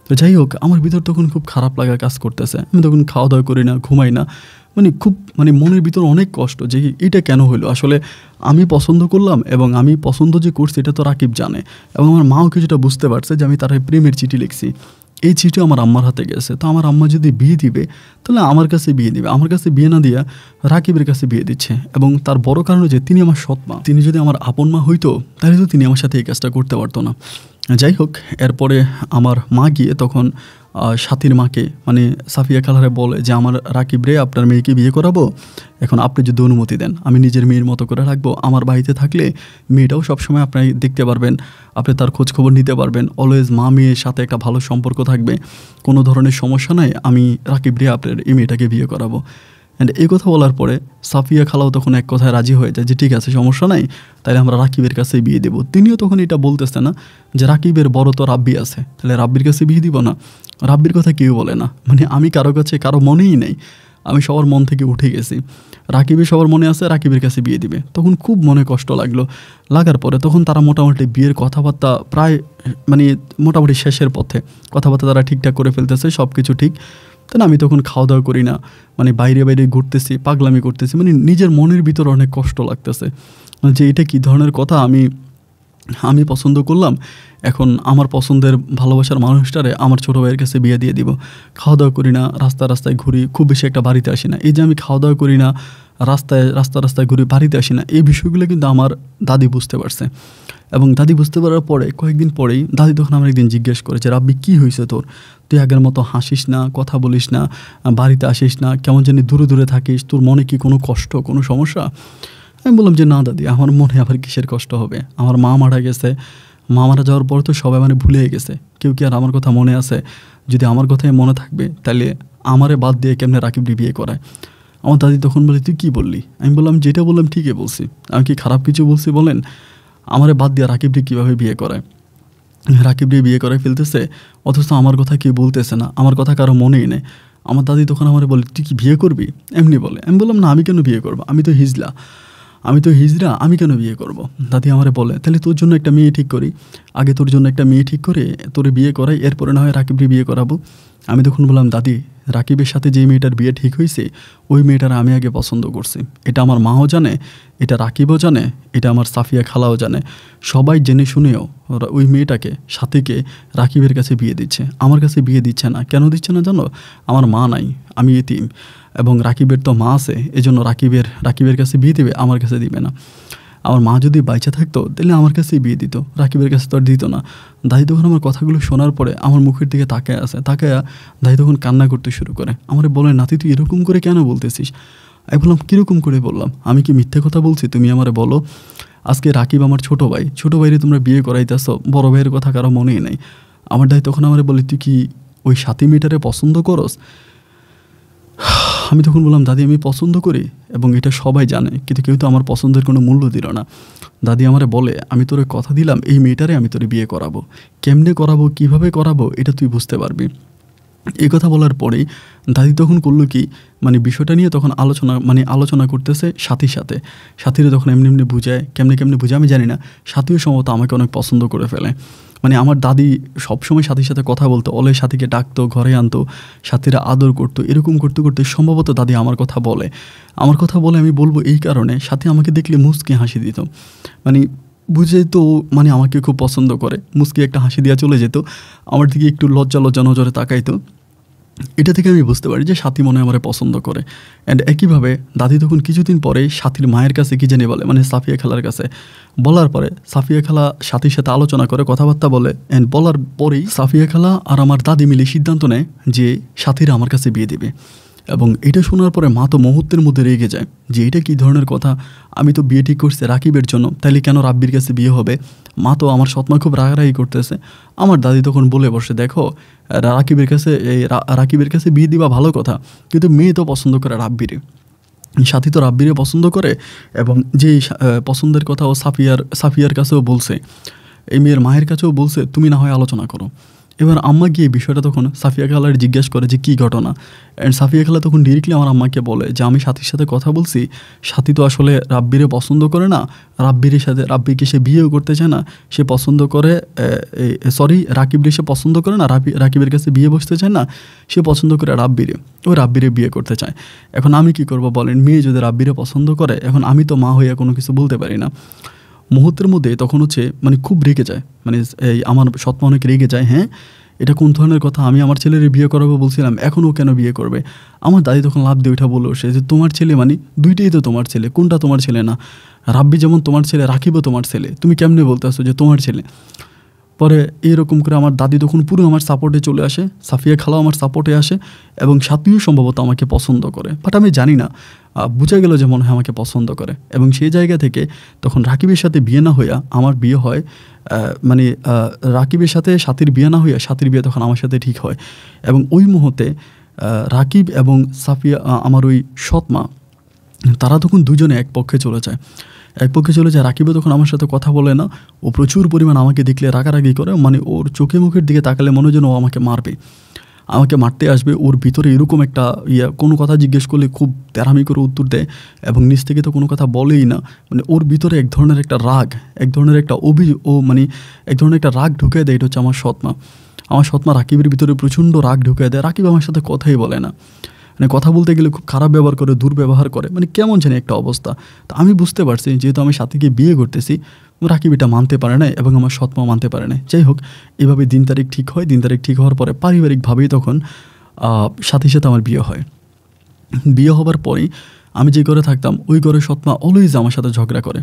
তো যাই হোক, আমার ভিতর তখন খুব খারাপ লাগা কাজ করতেছে। আমি তখন খাওয়া দাওয়া করি না, ঘুমাই না, খুব মনের ভিতর অনেক কষ্ট যে এটা কেন হইলো। আসলে আমি পছন্দ করলাম এবং আমি পছন্দ যে করছি এটা তো রাকিব জানে, এবং আমার মাও কিছুটা বুঝতে পারছে যে আমি তার প্রেমের চিঠি লিখছি। এই চিঠি আমার আম্মার হাতে গেছে। তো আমার আম্মা যদি বিয়ে দিবে তাহলে আমার কাছে বিয়ে দিবে, আমার কাছে বিয়ে না দিয়া রাকিবের কাছে বিয়ে দিচ্ছে। এবং তার বড় কারণ যে তিনি আমার সৎ মা, তিনি যদি আমার আপন মা হইতো তাহলে তো তিনি আমার সাথে এই কাজটা করতে পারতো না। যাই হোক, এরপরে আমার মা গিয়ে তখন সাথীর মাকে মানে সাফিয়া খালারে বলে যে আমার রাকিব রে আপনার মেয়েকে বিয়ে করাবো, এখন আপনি যদি অনুমতি দেন আমি নিজের মেয়ের মতো করে রাখবো, আমার বাড়িতে থাকলে মেয়েটাও সবসময় আপনি দেখতে পারবেন, আপনি তার খোঁজখবর নিতে পারবেন, অলওয়েজ মা মেয়ের সাথে একটা ভালো সম্পর্ক থাকবে, কোনো ধরনের সমস্যা নাই, আমি রাকিব রে আপনার এই মেয়েটাকে বিয়ে করাবো। অ্যান্ড এই কথা বলার পরে সাফিয়া খালাও তখন এক কথায় রাজি হয়ে যায় যে ঠিক আছে সমস্যা নাই, তাহলে আমরা রাকিবের কাছে বিয়ে দেবো। তিনিও তখন এটা বলতেছে না যে রাকিবের বড় তো রাব্বি আছে, তাহলে রাব্বির কাছে বিয়ে দিব না, রাব্বির কথা কেউ বলে না, মানে আমি কারো কাছে কারো মনেই নেই, আমি সবার মন থেকে উঠে গেছি, রাকিবের সবার মনে আছে রাকিবের কাছে বিয়ে দিবে। তখন খুব মনে কষ্ট লাগলো, লাগার পরে তখন তারা মোটামুটি বিয়ের কথাবার্তা প্রায় মানে মোটামুটি শেষের পথে, কথাবার্তা তারা ঠিকঠাক করে ফেলতেছে, সব কিছু ঠিক। তাই আমি তখন খাওয়া দাওয়া করি না, মানে বাইরে বাইরে ঘুরতেছি, পাগলামি করতেছি, মানে নিজের মনের ভিতরে অনেক কষ্ট লাগতেছে যে এটা কী ধরনের কথা, আমি পছন্দ করলাম, এখন আমার পছন্দের ভালোবাসার মানুষটারে আমার ছোটো ভাইয়ের কাছে বিয়ে দিয়ে দিব। খাওয়া দাওয়া করি না, রাস্তায় ঘুরি, খুব বেশি একটা বাড়িতে আসি না। এই যে আমি খাওয়া দাওয়া করি না, রাস্তায় ঘুরি, বাড়িতে আসি না, এই বিষয়গুলো কিন্তু আমার দাদি বুঝতে পারছে। এবং দাদি বুঝতে পারার পরে কয়েকদিন পরেই দাদি তখন আমার একদিন জিজ্ঞেস করেছে, রাব্বি কী হয়েছে তোর, তুই আগের মতো হাসিস না, কথা বলিস না, বাড়িতে আসিস না, কেমন জানি দূরে দূরে থাকিস, তোর মনে কি কোনো কষ্ট, কোনো সমস্যা? আমি বললাম যে না দাদি, আমার মনে আবার কিসের কষ্ট হবে, আমার মা মারা গেছে, মা মারা যাওয়ার পর তো সবাই মানে ভুলে গেছে, কেউ কি আর আমার কথা মনে আছে? যদি আমার কথাই মনে থাকবে তাহলে আমারে বাদ দিয়ে কেমনে রাকিবরি বিয়ে করায়? আমার দাদি তখন বলে তুই কী বললি? আমি বললাম যেটা বললাম ঠিকই বলছি, আমি কি খারাপ কিছু বলছি বলেন? আমারে বাদ দিয়ে রাকিবরি কীভাবে বিয়ে করায়? রাকিবরি বিয়ে করে ফেলতেছে, অথচ আমার কথা কেউ বলতেছে না, আমার কথা কারো মনেই নেই। আমার দাদি তখন আমার বলে তুই কি বিয়ে করবি? এমনি বলে। আমি বললাম না, আমি কেন বিয়ে করবো, আমি তো হিজড়া, আমি কেন বিয়ে করব? দাদি আমারে বলে তাহলে তোর জন্য একটা মেয়ে ঠিক করি, আগে তোর জন্য একটা মেয়ে ঠিক করে তোরে বিয়ে করাই, এরপরে না হয় রাকিবরে বিয়ে করাবো। আমি তখন বললাম দাদি, রাকিবের সাথে যে মেয়েটার বিয়ে ঠিক হয়েছে ওই মেয়েটার আমি আগে পছন্দ করছি, এটা আমার মাও জানে, এটা রাকিবও জানে, এটা আমার সাফিয়া খালাও জানে, সবাই জেনে শুনেও ওই মেয়েটাকে সাথীকে রাকিবের কাছে বিয়ে দিচ্ছে, আমার কাছে বিয়ে দিচ্ছে না। কেন দিচ্ছে না জানো? আমার মা নাই, আমি এতিম, এবং রাকিবের তো মা আছে, এজন্য রাকিবের কাছে বিয়ে দিবে, আমার কাছে দিবে না। আমার মা যদি বাইচা থাকতো তাহলে আমার কাছেই বিয়ে দিত, রাকিবের কাছে তো আর দিত না। দাদি তখন আমার কথাগুলো শোনার পরে আমার মুখের দিকে তাকায় দাদি তখন কান্না করতে শুরু করে। আমার বলে নাতি তুই এরকম করে কেন বলতেছিস? আমি বললাম কীরকম করে বললাম, আমি কি মিথ্যে কথা বলছি? তুমি আমারে বলো, আজকে রাকিব আমার ছোটো ভাইরে তোমরা বিয়ে করাইতেছো, বড় ভাইয়ের কথা কারো মনেই নেই। আমার দাদি তখন আমারে বলে তুই কি ওই সাথী মেয়েটারে পছন্দ করস? আমি তখন বললাম দাদি আমি পছন্দ করি এবং এটা সবাই জানে, কিন্তু কেউ তো আমার পছন্দের কোনো মূল্য দিল না। দাদি আমারে বলে আমি তোরে কথা দিলাম এই মেয়েটারে আমি তোরে বিয়ে করাবো, কেমনে করাবো, কিভাবে করাবো এটা তুই বুঝতে পারবি। এই কথা বলার পরেই দাদি তখন করলো কি, মানে বিষয়টা নিয়ে তখন আলোচনা করতেছে সাথীরা তখন এমনি বুঝায়, কেমনে বুঝায় আমি জানি না, সাথীও সম্ভবত আমাকে অনেক পছন্দ করে ফেলে। মানে আমার দাদি সবসময় সাথীর সাথে কথা বলতো, অলে সাথীকে ডাকতো, ঘরে আনতো, সাথীরা আদর করতো, এরকম করতে করতে সম্ভবত দাদি আমার কথা বলে। আমি বলবো এই কারণে, সাথী আমাকে দেখলে মুচকি হাসি দিত, মানে বুঝে তো মানে আমাকে খুব পছন্দ করে, মুচকি একটা হাসি দেওয়া চলে যেত, আমার দিকে একটু লজ্জা নজরে তাকাইতো। এটা থেকে আমি বুঝতে পারি যে সাথী মনে আমারে পছন্দ করে। অ্যান্ড একইভাবে দাদি তখন কিছুদিন পরে সাথীর মায়ের কাছে কি জানি বলে, মানে সাফিয়া খালার কাছে বলার পরে সাফিয়া খালা সাথীর সাথে আলোচনা করে, কথাবার্তা বলে, অ্যান্ড বলার পরেই সাফিয়া খালা আর আমার দাদি মিলে সিদ্ধান্ত নেয় যে সাথীরা আমার কাছে বিয়ে দেবে। এবং এটা শোনার পরে মা তো মুহূর্তের মধ্যে রেগে যায় যে এটা কী ধরনের কথা, আমি তো বিয়ে ঠিক করছি রাকিবের জন্য, তাইলে কেন রাব্বির কাছে বিয়ে হবে? মা তো আমার সৎমা খুব রাগারাগি করতেছে। আমার দাদি তখন বলে বসে, দেখো রাকিবের কাছে বিয়ে দিবা ভালো কথা, কিন্তু মেয়ে তো পছন্দ করে রাব্বিরে, সাথী তো রাব্বিরে পছন্দ করে, এবং যেই পছন্দের কথা ও সাফিয়ার কাছেও বলছে, এই মেয়ের মায়ের কাছেও বলছে, তুমি না হয় আলোচনা করো। এবার আম্মা গিয়ে বিষয়টা তখন সাফিয়া খালার জিজ্ঞেস করে যে কী ঘটনা। অ্যান্ড সাফিয়া খালা তখন ডিরেক্টলি আমার আম্মাকে বলে যে আমি সাথীর সাথে কথা বলছি, সাথী তো আসলে রাব্বিরে পছন্দ করে না, রাব্বিকে সে বিয়েও করতে চায় না, সে পছন্দ করে রাকিবরে সে পছন্দ করে না, রাকিবের কাছে বিয়ে বসতে চায় না, সে পছন্দ করে রাব্বিরে বিয়ে করতে চায়। এখন আমি কি করব বলেন, মেয়ে যদি রাব্বিরে পছন্দ করে, এখন আমি তো মা হইয়া কোনো কিছু বলতে পারি না। মুহূর্তের মধ্যে তখন মানে খুব রেগে যায়, মানে এই আমার সৎমা অনেক রেগে যায়, হ্যাঁ এটা কোন ধরনের কথা, আমি আমার ছেলের বিয়ে করাবো বলছিলাম, এখনও কেন বিয়ে করবে? আমার দাদি তখন লাভ দিয়ে ওইটা বলে সে যে তোমার ছেলে, মানে দুইটাই তো তোমার ছেলে, কোনটা তোমার ছেলে না? রাব্বি যেমন তোমার ছেলে, রাকিবও তোমার ছেলে, তুমি কেমনে বলতে আসো যে তোমার ছেলে? পরে এইরকম করে আমার দাদি তখন পুরো আমার সাপোর্টে চলে আসে, সাফিয়া খালাও আমার সাপোর্টে আসে এবং সাথীও সম্ভবত আমাকে পছন্দ করে, বাট আমি জানি না, বোঝা গেল যে মনে হয় আমাকে পছন্দ করে। এবং সেই জায়গা থেকে তখন রাকিবের সাথে বিয়ে না হইয়া আমার বিয়ে হয়, মানে রাকিবের সাথে সাথীর বিয়ে না হইয়া সাথীর বিয়ে তখন আমার সাথে ঠিক হয়। এবং ওই মুহূর্তে রাকিব এবং সাফিয়া আমার ওই সৎমা তারা তখন দুজনে এক পক্ষে চলে যায়। রাকিবও তখন আমার সাথে কথা বলে না, ও প্রচুর পরিমাণ আমাকে দেখলে রাগারাগি করে, মানে ওর চোখে মুখের দিকে তাকালে মনে হয় যেন ও আমাকে মারবে, আমাকে মারতে আসবে। ওর ভিতরে এরকম একটা কোনো কথা জিজ্ঞেস করলে খুব তেরামি করে উত্তর দেয় এবং নিজ থেকে তো কোনো কথা বলেই না। মানে ওর ভিতরে এক ধরনের একটা রাগ, এক ধরনের একটা মানে এক ধরনের একটা রাগ ঢুকিয়ে দেয়। এটা হচ্ছে আমার সৎমা রাকিবের ভিতরে প্রচণ্ড রাগ ঢুকিয়ে দেয়। রাকিব আমার সাথে কথাই বলে না, মানে কথা বলতে গেলে খুব খারাপ ব্যবহার করে, দুর্ব্যবহার করে, মানে কেমন জানি একটা অবস্থা। তো আমি বুঝতে পারছি যেহেতু আমি সাথীকে বিয়ে করতেছি, রাকিব এটা মানতে পারে না এবং আমার সৎমা মানতে পারে না। যাই হোক, এভাবে দিন তারিখ ঠিক হয়। দিন তারিখ ঠিক হওয়ার পরে পারিবারিকভাবেই তখন সাথীর সাথে আমার বিয়ে হয়। বিয়ে হবার পরেই আমি যে ঘরে থাকতাম ওই ঘরে সৎমা অলওয়েজ আমার সাথে ঝগড়া করে,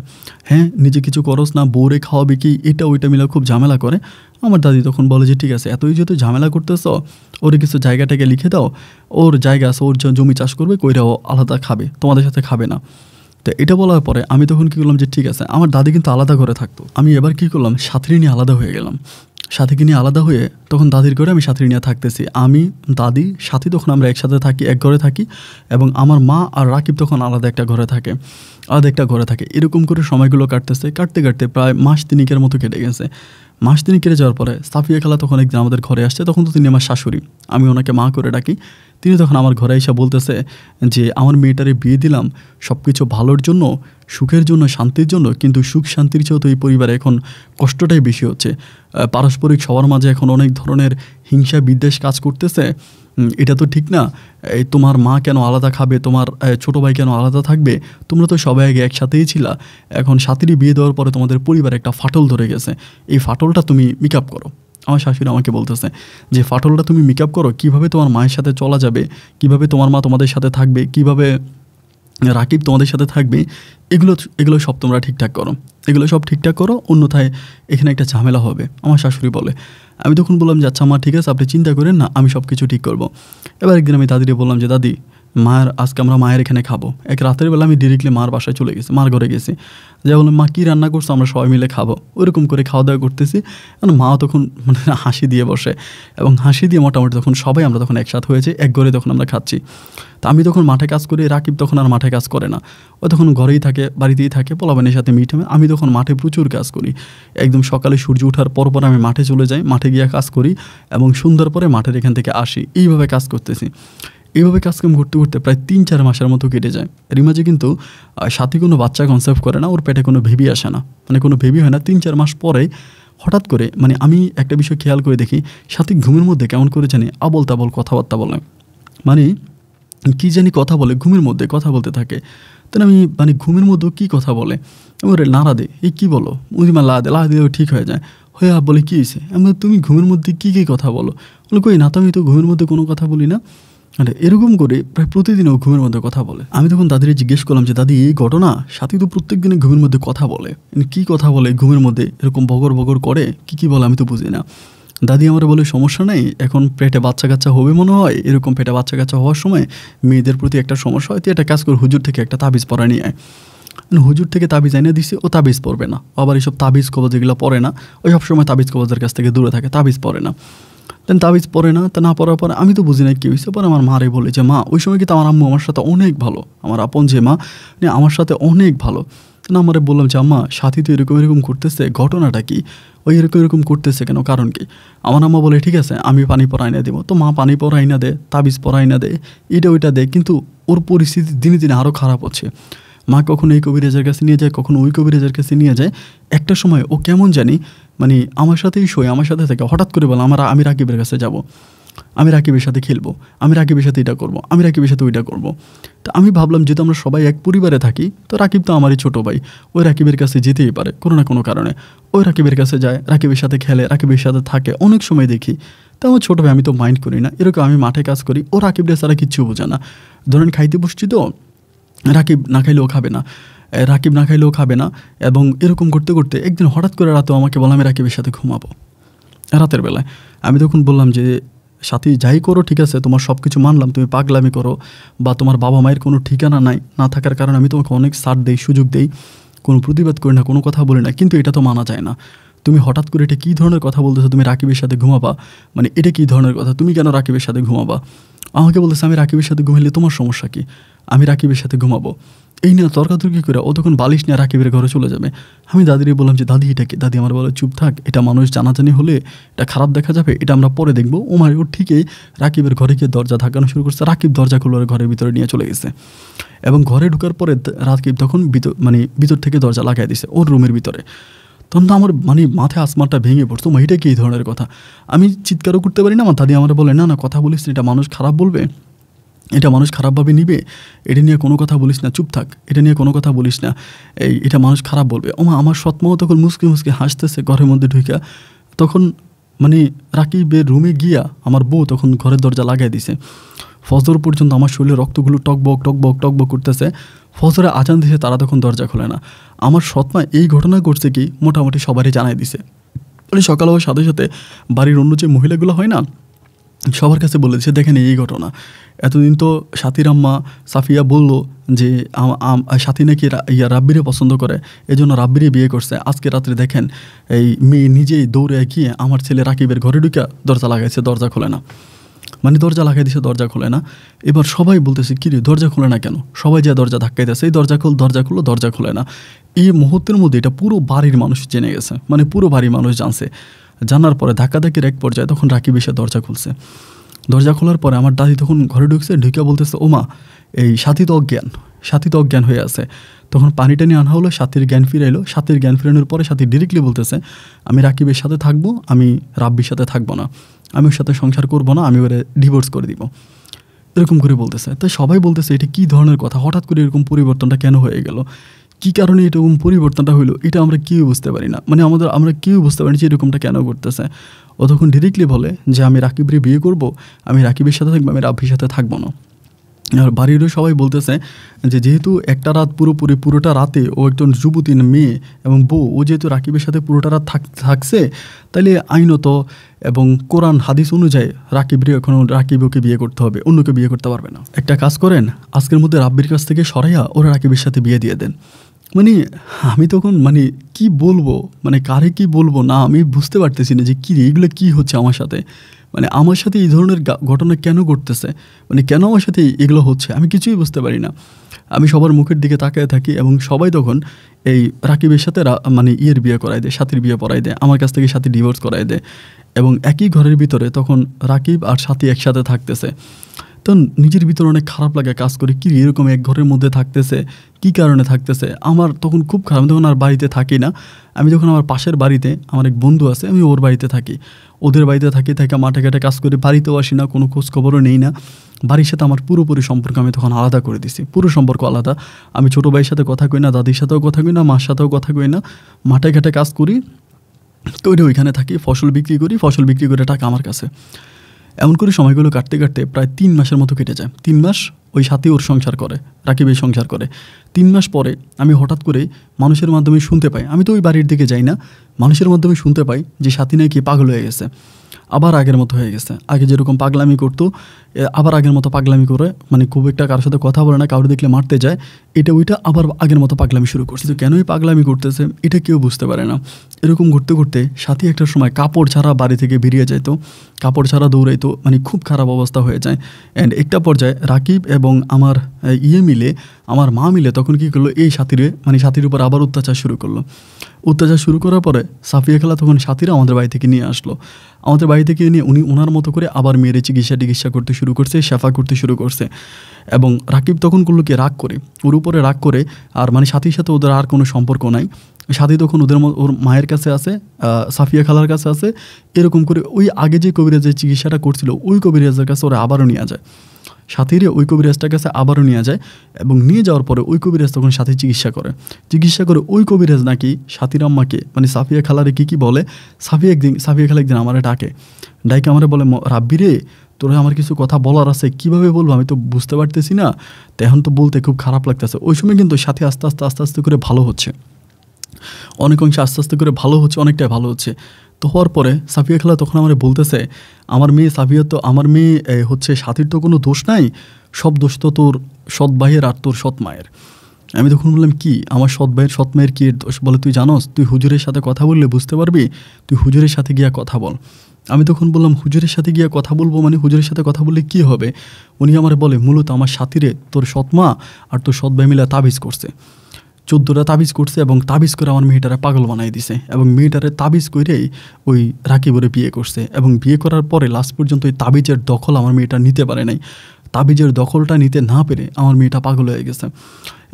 হ্যাঁ নিজে কিছু করস না, বউরে খাওয়াবে কি, এটা ওইটা মিলে খুব ঝামেলা করে। আমার দাদি তখন বলে যে ঠিক আছে, এতই যেহেতু ঝামেলা করতেছ, ওরে কিছু জায়গাটাকে লিখে দাও, ওর জায়গা আছে, ওর জমি চাষ করবে, কইরাও আলাদা খাবে, তোমাদের সাথে খাবে না। তো এটা বলার পরে আমি তখন কী করলাম যে ঠিক আছে, আমার দাদি কিন্তু আলাদা ঘরে থাকতো, আমি এবার কী করলাম, সাথী নিয়ে আলাদা হয়ে গেলাম। সাথীকে নিয়ে আলাদা হয়ে তখন দাদির ঘরে আমি সাথী নিয়ে থাকতেছি। আমি, দাদি, সাথী তখন আমরা একসাথে থাকি, এক ঘরে থাকি। এবং আমার মা আর রাকিব তখন আলাদা একটা ঘরে থাকে। এরকম করে সময়গুলো কাটতে কাটতে প্রায় মাস তিনিকের মতো কেটে গেছে। মাস তিনিক কেটে যাওয়ার পরে সাফিয়া খালা তখন একদিন আমাদের ঘরে আসছে। তখন তো তিনি আমার শাশুড়ি, আমি ওনাকে মা করে ডাকি। তিনি তখন আমার ঘরে এসে বলতেছে যে আমার মেয়েটারে বিয়ে দিলাম সব কিছু ভালোর জন্য, সুখের জন্য, শান্তির জন্য, কিন্তু সুখ শান্তির চেয়েও তো এই পরিবারে এখন কষ্টটাই বেশি হচ্ছে। পারস্পরিক সবার মাঝে এখন অনেক ধরনের হিংসা বিদ্বেষ কাজ করতেছে। এটা তো ঠিক না। তোমার মা কেন আলাদা খাবে, তোমার ছোটো ভাই কেন আলাদা থাকবে, তোমরা তো সবাই আগে একসাথেই ছিলা। এখন সাথীরই বিয়ে দেওয়ার পরে তোমাদের পরিবারে একটা ফাটল ধরে গেছে, এই ফাটলটা তুমি মেক আপ করো। আমার শাশুড়ি আমাকে বলতেছে যে ফাটলটা তুমি মেক আপ করো, কীভাবে তোমার মায়ের সাথে চলা যাবে, কিভাবে তোমার মা তোমাদের সাথে থাকবে, কিভাবে রাকিব তোমাদের সাথে থাকবে, এগুলো সব তোমরা ঠিকঠাক করো, অন্যথায় এখানে একটা ঝামেলা হবে, আমার শাশুড়ি বলে। আমি তখন বললাম যে আচ্ছা মা ঠিক আছে, আপনি চিন্তা করেন না, আমি সব কিছু ঠিক করব। এবার একদিন আমি দাদিরে বললাম যে দাদি, আজকে আমরা মায়ের এখানে খাবো। এক রাতের বেলা আমি ডিরেক্টলি মার বাসায় চলে গেছি, মার ঘরে গেছি। যে বললাম মা কী রান্না করছো, আমরা সবাই মিলে খাবো। ওইরকম করে খাওয়া দাওয়া করতেছি, মা তখন মানে হাসি দিয়ে বসে এবং হাসি দিয়ে মোটামুটি তখন সবাই আমরা তখন একসাথে হয়েছে, এক ঘরে তখন আমরা খাচ্ছি। তো আমি তখন মাঠে কাজ করি, রাকিব তখন আর মাঠে কাজ করে না, ও তখন ঘরেই থাকে, বাড়িতেই থাকে, পোলাপানের সাথে মিটে। আমি তখন মাঠে প্রচুর কাজ করি। একদম সকালে সূর্য ওঠার পর আমি মাঠে চলে যাই, মাঠে গিয়ে কাজ করি এবং সন্ধ্যার পরে মাঠের এখান থেকে আসি। এইভাবে কাজ করতেছি। এইভাবে কাজকাম করতে করতে প্রায় 3-4 মাসের মতো কেটে যায়। এর মাঝে কিন্তু সাথী কোনো বাচ্চা কনসেপ্ট করে না, ওর পেটে কোনো বেবি আসে না, মানে কোনো বেবি হয় না। 3-4 মাস পরে হঠাৎ করে মানে আমি একটা বিষয় খেয়াল করে দেখি, সাথী ঘুমের মধ্যে কেমন করে জানি আবল তাবল কথাবার্তা বলে, মানে কী জানি কথা বলে, ঘুমের মধ্যে কথা বলতে থাকে। তাহলে আমি মানে ঘুমের মধ্যেও কী কথা বলে, আমি ওরে নাড়া দে, এই কী বলো, উদিমা লা দিলেও ঠিক হয়ে যায়। হয়ে বলে কী হয়েছে, আমি তুমি ঘুমের মধ্যে কী কথা বলো, বলে কই না তো, আমি তো ঘুমের মধ্যে কোনো কথা বলি না। মানে এরকম করে প্রায় প্রতিদিনও ঘুমের মধ্যে কথা বলে। আমি তখন দাদিরে জিজ্ঞেস করলাম যে দাদি এই ঘটনা, সাথী তো প্রত্যেক দিনে ঘুমের মধ্যে কথা বলে, কী কথা বলে ঘুমের মধ্যে, এরকম বগর বগর করে কী বলে, আমি তো বুঝি না। দাদি আমার বলে সমস্যা নেই, এখন পেটে বাচ্চা কাচ্চা হবে মনে হয়, এরকম পেটে বাচ্চা কাচ্চা হওয়ার সময় মেয়েদের প্রতি একটা সমস্যা হয়, তুই একটা কাজ করে হুজুর থেকে একটা তাবিজ পরা নিয়ে আয়। হুজুর থেকে তাবিজ এনে দিছে, ও তাবিজ পড়বে না, আবার এইসব তাবিজ কবজ যেগুলো পড়ে না, ওই সবসময় তাবিজ কবজের কাছ থেকে দূরে থাকে, তাবিজ পড়ে না। তাবিজ পড়ে না, তা না পড়ার পরে আমি তো বুঝি না কী হয়েছে। পরে আমার মারে বলে যে মা ওই সময় কিন্তু আমার আম্মু আমার সাথে অনেক ভালো, আমার আপন যে মা আমার সাথে অনেক ভালো। না আমারে বললাম যে আম্মা সাথী তো এরকম করতেছে, ঘটনাটা কি, ওই এরকম করতেছে কেন, কারণ কি? আমার আম্মা বলে ঠিক আছে আমি পানি পরাই না দেবো। তো মা পানি পরাই না দে, তাবিজ পরাই না দে, এটা ওইটা দে, কিন্তু ওর পরিস্থিতি দিনে দিনে আরও খারাপ হচ্ছে। মা কখনো এই কবিরাজের কাছে নিয়ে যায়, কখনো ওই কবিরাজের কাছে নিয়ে যায়। একটা সময় ও কেমন জানি মানে আমার সাথেই শোয়, আমার সাথে থেকে হঠাৎ করে বলে আমি রাকিবের কাছে যাব, আমি রাকিবের সাথে খেলবো, আমি রাকিবের সাথে এটা করবো, আমি রাকিবের সাথে ওইটা করবো। তো আমি ভাবলাম যেহেতু আমরা সবাই এক পরিবারে থাকি, তো রাকিব তো আমারই ছোটো ভাই, ওই রাকিবের কাছে যেতেই পারে কোনো না কোনো কারণে। ওই রাকিবের কাছে যায়, রাকিবের সাথে খেলে, রাকিবের সাথে থাকে, অনেক সময় দেখি। তো আমার ছোটো ভাই, আমি তো মাইন্ড করি না, এরকম আমি মাঠে কাজ করি, ও রাকিবরা ছাড়া কিচ্ছু বোঝে না। ধরেন খাইতে বসছি তো, রাকিব না খাইলেও খাবে না, এবং এরকম করতে করতে একদিন হঠাৎ করে রাতেও আমাকে বলে আমি রাকিবের সাথে ঘুমাবো। রাতের বেলায়। আমি তখন বললাম যে, সাথী যাই করো ঠিক আছে, তোমার সব কিছু মানলাম, তুমি পাগলামি করো বা তোমার বাবা মায়ের কোনো ঠিকানা নাই, না থাকার কারণে আমি তোমাকে অনেক ছাড় দেই, সুযোগ দেই, কোনো প্রতিবাদ করি না, কোনো কথা বলি না, কিন্তু এটা তো মানা যায় না। তুমি হঠাৎ করে এটা কী ধরনের কথা বলতেছো, তুমি রাকিবের সাথে ঘুমাবা, মানে এটা কী ধরনের কথা, তুমি কেন রাকিবের সাথে ঘুমাবা? আমাকে বলতেছে আমি রাকিবের সাথে ঘুমাইলে তোমার সমস্যা কী, আমি রাকিবের সাথে ঘুমাবো। এই নিয়ে তর্কাতর্কি করে ও তখন বালিশ নিয়ে রাকিবের ঘরে চলে যাবে। আমি দাদিরে বললাম যে দাদি এটা কি? দাদি আমার বলে চুপ থাক, এটা মানুষ জানাজানি হলে এটা খারাপ দেখা যাবে, এটা আমরা পরে দেখবো। ও ঠিকই রাকিবের ঘরে গিয়ে দরজা ধাক্কানো শুরু করছে। রাকিব দরজা খুলে ঘরের ভিতরে নিয়ে চলে গেছে এবং ঘরে ঢোকার পরে রাকিব তখন ভিতর থেকে দরজা লাগাই দিছে ওর রুমের ভিতরে। তখন তো আমার মাথায় আসমানটা ভেঙে পড়তো, এটা কি এই ধরনের কথা? আমি চিৎকারও করতে পারি না। আমার দাদি আমার বলে না না কথা বলিস না, এটা মানুষ খারাপ বলবে, এটা মানুষ খারাপভাবে নিবে, এটা নিয়ে কোনো কথা বলিস না, চুপ থাক, এটা নিয়ে কোনো কথা বলিস না, এটা মানুষ খারাপ বলবে। আমার সৎমাও তখন মুসকে মুসকে হাসতেছে ঘরের মধ্যে ঢুকা। তখন রাকিবের রুমে গিয়া আমার বউ তখন ঘরের দরজা লাগাই দিছে। ফজর পর্যন্ত আমার শরীরে রক্তগুলো টকবক টকবক টকবক করতেছে। ফজরে আজান দিছে, তারা তখন দরজা খোলে না। আমার সৎমা এই ঘটনা করছে কি মোটামুটি সবারই জানাই দিছে। সকাল হওয়ার সাথে সাথে বাড়ির অন্য যে মহিলাগুলো হয় না, সবার কাছে বলেছে দেখেন এই ঘটনা। এতদিন তো সাথীর আম্মা সাফিয়া বলল যে সাথী নাকি রাব্বিরে পছন্দ করে, এজন্য রাব্বিরে বিয়ে করছে। আজকে রাত্রে দেখেন এই মেয়ে নিজেই দৌড়ে গিয়ে আমার ছেলে রাকিবের ঘরে ঢুকা দরজা লাগাইছে, দরজা খোলে না। দরজা লাগাই দিছে, দরজা খোলে না। এবার সবাই বলতেছে কিরে দরজা খোলে না কেন? সবাই যা দরজা ধাক্কাইতেছে, এই দরজা খুললো, দরজা খোলে না। এই মুহূর্তের মধ্যে এটা পুরো বাড়ির মানুষ জেনে গেছে, পুরো বাড়ির মানুষ জানছে। জানার পরে ধাক্কাধাক্কির এক পর্যায়ে তখন রাকিব এসে দরজা খুলছে। দরজা খোলার পরে আমার দাদি তখন ঘরে ঢুকছে, ঢুকে বলতেছে ওমা এই সাথী তো অজ্ঞান হয়ে আছে। তখন পানিটা নিয়ে আনা হলো, সাথীর জ্ঞান ফিরাইলো। সাথীর জ্ঞান ফিরানোর পরে সাথী ডিরেক্টলি বলতেছে আমি রাকিবের সাথে থাকবো, আমি রাব্বির সাথে থাকবো না, আমি ওর সাথে সংসার করবো না, আমি ওরে ডিভোর্স করে দিব, এরকম করে বলতেছে। তাই সবাই বলতেছে এটা কী ধরনের কথা, হঠাৎ করে এরকম পরিবর্তনটা কেন হয়ে গেল, কী কারণে এরকম পরিবর্তনটা হইলো, এটা আমরা কেউ বুঝতে পারি না। আমরা কেউ বুঝতে পারি যে এরকমটা কেন করতেছে। ও তখন ডিরেক্টলি বলে যে আমি রাকিবরে বিয়ে করব, আমি রাকিবের সাথে থাকবো, আমি রাব্বির সাথে থাকবো না। আর বাড়িরও সবাই বলতেছে যে যেহেতু একটা রাত পুরোটা রাতে ও একজন যুবতী মেয়ে এবং বউ, ও যেহেতু রাকিবের সাথে পুরোটা রাত থাকছে, তাহলে আইনত এবং কোরআন হাদিস অনুযায়ী রাকিব ওকে বিয়ে করতে হবে, অন্যকে বিয়ে করতে পারবে না। একটা কাজ করেন, আজকের মধ্যে রাব্বির কাছ থেকে সরাইয়া ওরা রাকিবের সাথে বিয়ে দিয়ে দেন। আমি তখন কি বলবো, কারে কি বলবো না আমি বুঝতে পারতেছি না যে কী এগুলো কী হচ্ছে আমার সাথে। আমার সাথে এই ধরনের ঘটনা কেন ঘটতেছে, কেন আমার সাথে এগুলো হচ্ছে আমি কিছুই বুঝতে পারি না। আমি সবার মুখের দিকে তাকিয়ে থাকি এবং সবাই তখন এই রাকিবের সাথে বিয়ে করাই দেয়, সাথীর বিয়ে পড়াই দেয়, আমার কাছ থেকে সাথী ডিভোর্স করাই দেয় এবং একই ঘরের ভিতরে তখন রাকিব আর সাথী একসাথে থাকতেছে। তখন নিজের ভিতরে অনেক খারাপ লাগে, কাজ করে কি এরকম এক ঘরের মধ্যে থাকতেছে, কি কারণে থাকতেছে। আমার তখন খুব খারাপ, তখন আর বাড়িতে থাকি না। আমি যখন আমার পাশের বাড়িতে আমার এক বন্ধু আছে, আমি ওর বাড়িতে থাকি, ওদের বাড়িতে থাকি, মাঠে ঘাটে কাজ করে, বাড়িতেও আসি না, কোনো খোঁজ খবরও নেই না। বাড়ির সাথে আমার পুরোপুরি সম্পর্ক আমি তখন আলাদা করে দিছি, পুরো সম্পর্ক আলাদা। আমি ছোটো ভাইয়ের সাথে কথা কই না, দাদির সাথেও কথা কই না, মার সাথেও কথা কই না। মাঠে ঘাটে কাজ করি, ওইখানে থাকি, ফসল বিক্রি করি, ফসল বিক্রি করে টাকা আমার কাছে। এমন করে সময়গুলো কাটতে কাটতে প্রায় 3 মাসের মতো কেটে যায়। 3 মাস ওই সাথী ওর সংসার করে, রাকিবের সংসার করে। 3 মাস পরে আমি হঠাৎ করে মানুষের মাধ্যমে শুনতে পাই, আমি তো ওই বাড়ির দিকে যাই না, মানুষের মাধ্যমে শুনতে পাই যে সাথী নাকি পাগল হয়ে গেছে, আবার আগের মতো হয়ে গেছে। আগে যেরকম পাগলামি করতো আবার আগের মতো পাগলামি করে, খুব একটা কারোর সাথে কথা বলে না, কাউকে দেখলে মারতে যায়, ওইটা আবার আগের মতো পাগলামি শুরু করছে। তো কেনই পাগলামি করতেছে এটা কেউ বুঝতে পারে না। এরকম ঘুরতে ঘুরতে সাথী একটা সময় কাপড় ছাড়া বাড়ি থেকে বেরিয়ে যাইতো, কাপড় ছাড়া দৌড়াইতো, খুব খারাপ অবস্থা হয়ে যায়। অ্যান্ড একটা পর্যায়ে রাকিব এবং আমার আমার মা মিলে তখন কী করলো, এই সাথীর উপর আবার অত্যাচার শুরু করলো। অত্যাচার শুরু করার পরে সাফিয়া খালা তখন সাথীরা আমাদের বাড়ি থেকে নিয়ে আসলো। আমাদের বাড়ি থেকে নিয়ে উনি ওনার মতো করে আবার মেয়ের চিকিৎসা করতে শুরু করছে, শেফা করতে শুরু করছে। এবং রাকিব তখন করলো কি রাগ করে, ওর উপরে রাগ করে, আর সাথীর সাথে ওদের আর কোনো সম্পর্ক নাই। সাথী তখন ওর মায়ের কাছে আছে, সাফিয়া খালার কাছে আছে। এরকম করে ওই আগে যে কবিরাজের চিকিৎসাটা করছিল ওই কবিরাজের কাছে ওরা আবারও নিয়ে যায়, সাথীরে ওই কবিরাজটার কাছে আবারও নিয়ে যায়। এবং নিয়ে যাওয়ার পরে ওই কবিরাজ তখন সাথী চিকিৎসা করে ওই কবিরাজ নাকি সাথীর আম্মাকে সাফিয়া খালারে কী বলে, সাফিয়া খালা একদিন আমারে ডাকে আমারে বলে রাব্বিরে তোরা আমার কিছু কথা বলার আছে, কীভাবে বলবো আমি তো বুঝতে পারতেছি না, এখন তো বলতে খুব খারাপ লাগতেছে। ওই সময় কিন্তু সাথী আস্তে আস্তে করে ভালো হচ্ছে, অনেক অংশে আস্তে আস্তে করে ভালো হচ্ছে, অনেকটাই ভালো হচ্ছে। তো হওয়ার পরে সাফিয়া খালা তখন আমার বলতেছে, আমার মেয়ে সাফিয়া তো আমার মেয়ে হচ্ছে সাথীর তো কোনো দোষ নাই, সব দোষ তো তোর সৎ ভাইয়ের আর তোর সৎ মায়ের। আমি তখন বললাম, কি আমার সৎ ভাইয়ের সৎ মায়ের কী দোষ? বলে, তুই জানোস, তুই হুজুরের সাথে কথা বললে বুঝতে পারবি, তুই হুজুরের সাথে গিয়া কথা বল। আমি তখন বললাম, হুজুরের সাথে গিয়া কথা বলবো মানে হুজুরের সাথে কথা বললে কী হবে? উনি আমার বলে, মূলত আমার সাথীরে তোর সৎ মা আর তোর সৎ ভাই মিলে তাবিজ করছে, 14টা তাবিজ করছে, এবং তাবিজ করে আমার মেয়েটারে পাগল বানাই দিছে, এবং মেয়েটারে তাবিজ করেই ওই রাকিবরে বিয়ে করছে। এবং বিয়ে করার পরে লাস্ট পর্যন্ত ওই তাবিজের দখল আমার মেয়েটা নিতে পারে নাই। তাবিজের দখলটা নিতে না পেরে আমার মেয়েটা পাগল হয়ে গেছে,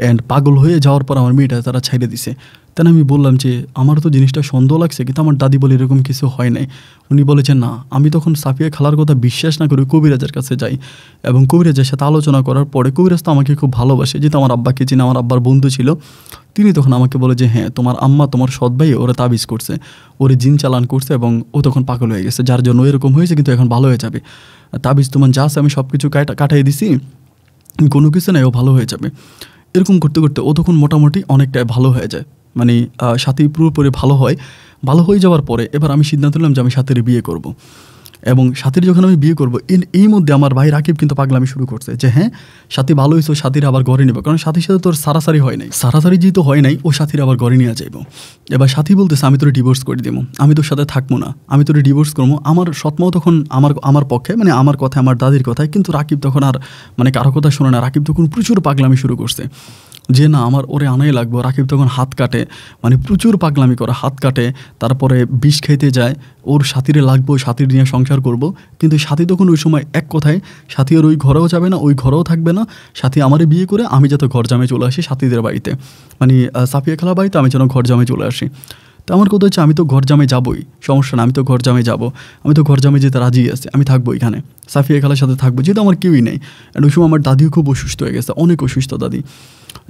অ্যান্ড পাগল হয়ে যাওয়ার পর আমার মেয়েটা তারা ছেড়ে দিছে। তাই আমি বললাম যে আমার তো জিনিসটা সন্দেহ লাগছে, কিন্তু আমার দাদি বলে এরকম কিছু হয় নাই। উনি বলেছেন না। আমি তখন সাফিয়া খালার কথা বিশ্বাস না করে কবিরাজের কাছে যাই, এবং কবিরাজের সাথে আলোচনা করার পরে, কবিরাজ তো আমাকে খুব ভালোবাসে, যেহেতু আমার আব্বাকে চিনে, আমার আব্বার বন্ধু ছিল, তিনি তখন আমাকে বলে যে হ্যাঁ, তোমার আম্মা তোমার সৎ ভাই ওরা তাবিজ করছে, ওরে জিন চালান করছে, এবং ও তখন পাগল হয়ে গেছে, যার জন্য এরকম হয়েছে, কিন্তু এখন ভালো হয়ে যাবে। তাবিজ তোমার যা আছে আমি সব কিছু কাটাই দিছি, কোনো কিছু নাই, ও ভালো হয়ে যাবে। এরকম করতে করতে ও তখন মোটামুটি অনেকটাই ভালো হয়ে যায়, মানে সাথী পুরোপুরি ভালো হয়। ভালো হয়ে যাওয়ার পরে এবার আমি সিদ্ধান্ত নিলাম যে আমি সাথীর বিয়ে করব। এবং সাথীর যখন আমি বিয়ে করবো, এই মধ্যে আমার ভাই রাকিব কিন্তু পাগলামি শুরু করছে যে হ্যাঁ, সাথী ভালো হয়েছে, সাথীর আবার ঘরে নেবো, কারণ সাথীর সাথে তোর সারাসারি হয় নাই, সারাসারি যেহেতু হয় নাই, ও সাথীর আবার ঘরে নিয়ে যাইব। এবার সাথী বলতেছে, আমি তোর ডিভোর্স করে দেবো, আমি তোর সাথে থাকবো না, আমি তোর ডিভোর্স করবো। আমার সৎমাও তখন আমার পক্ষে, মানে আমার কথা, আমার দাদির কথায়, কিন্তু রাকিব তখন আর মানে কারো কথা শোনে না। রাকিব তখন প্রচুর পাগলামি শুরু করছে যে না, আমার ওরে আনাই লাগবো। রাকিব তখন হাত কাটে, মানে প্রচুর পাগলামি করে, হাত কাটে, তারপরে বিষ খাইতে যায়, ওর সাথীরে লাগবো, সাথীর নিয়ে সংসার করব। কিন্তু সাথী তখন ওই সময় এক কথায়, সাথী আর ওই ঘরেও যাবে না, ওই ঘরেও থাকবে না, সাথী আমারে বিয়ে করে আমি যাতে ঘর জামে চলে আসি সাথীদের বাড়িতে, মানে সাফিয়া খালা বাড়িতে আমি যেন ঘর জামে চলে আসি। তো আমার কথা হচ্ছে, আমি তো ঘর জামে যাবোই, সমস্যা না, আমি তো ঘর জামে যাবো, আমি তো ঘর জামে যেতে রাজি আছি, আমি থাকবো এখানে, সাফিয়া খালার সাথে থাকবো, যেহেতু আমার কেউই নেই। অ্যান্ড ওই সময় আমার দাদিও খুব অসুস্থ হয়ে গেছে, অনেক অসুস্থ দাদি।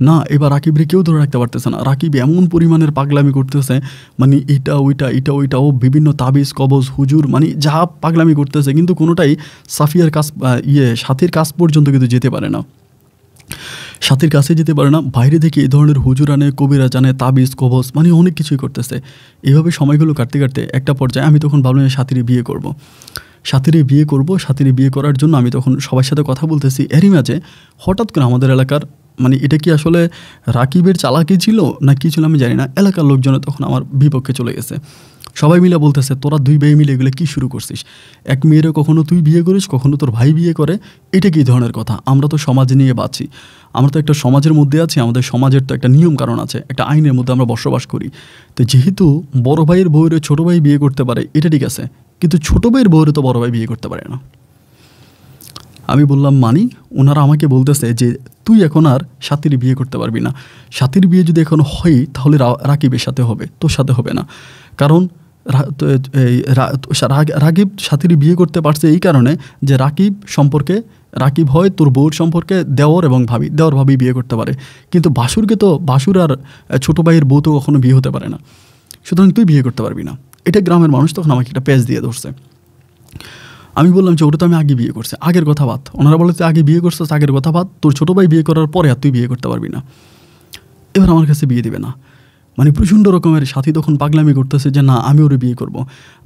না, এবার রাকিবরে কেউ ধরে রাখতে পারতেছে না। রাকিব এমন পরিমাণের পাগলামি করতেছে, মানে এটা ওইটা, ও বিভিন্ন তাবিজ কবজ হুজুর, মানে যা পাগলামি করতেছে, কিন্তু কোনোটাই সাফিয়ার কাছ সাথীর কাছ পর্যন্ত কিন্তু যেতে পারে না, সাথীর কাছে যেতে পারে না। বাইরে থেকে এই ধরনের হুজুর আনে, কবিরা জানে, তাবিজ কবজ, মানে অনেক কিছুই করতেছে। এইভাবে সময়গুলো কাটতে কাটতে একটা পর্যায়ে আমি তখন ভাবলাম সাথীরে বিয়ে করব। সাথীরে বিয়ে করার জন্য আমি তখন সবার সাথে কথা বলতেছি। এরই মাঝে হঠাৎ করে আমাদের এলাকার, মানে এটা কি আসলে রাকিবের চালাকি ছিল না কি ছিল আমি জানি না, এলাকার লোকজনে তখন আমার বিপক্ষে চলে গেছে। সবাই মিলে বলতেছে, তোরা দুই ভাই মিলে এগুলো কী শুরু করছিস? এক মেয়েরে কখনো তুই বিয়ে করিস, কখনো তোর ভাই বিয়ে করে, এটা কী ধরনের কথা? আমরা তো সমাজ নিয়ে বাঁচি, আমরা তো একটা সমাজের মধ্যে আছি, আমাদের সমাজের তো একটা নিয়ম কারণ আছে, একটা আইনের মধ্যে আমরা বসবাস করি। তো যেহেতু বড় ভাইয়ের বউরে ছোটো ভাই বিয়ে করতে পারে, এটা ঠিক আছে, কিন্তু ছোটো ভাইয়ের বউরে তো বড় ভাই বিয়ে করতে পারে না। আমি বললাম, মানি? ওনারা আমাকে বলতেছে যে তুই এখন আর সাথীর বিয়ে করতে পারবি না, সাথীর বিয়ে যদি এখন হয় তাহলে রাকিবের সাথে হবে, তোর সাথে হবে না। কারণ রাকিব সাথীর বিয়ে করতে পারছে এই কারণে যে রাকিব হয় তোর বউর সম্পর্কে দেওর এবং ভাবি বিয়ে করতে পারে, কিন্তু বাসুর আর ছোটো ভাইয়ের বউ তো কখনো বিয়ে হতে পারে না, সুতরাং তুই বিয়ে করতে পারবি না। এটা গ্রামের মানুষ তখন আমাকে একটা পেঁচ দিয়ে ধরছে। আমি বললাম যে ওটা তো আমি আগে বিয়ে করছি, আগের কথা বাদ। ওনারা বলে তুই আগে বিয়ে করছিস, আগের কথা বাদ, তোর ছোটো ভাই বিয়ে করার পরে আর তুই বিয়ে করতে পারবি না, এবার আমার কাছে বিয়ে দেবে না। মানে প্রচণ্ড রকমের সাথী তখন পাগলামি করতেছে যে না, আমি ওরে বিয়ে করব,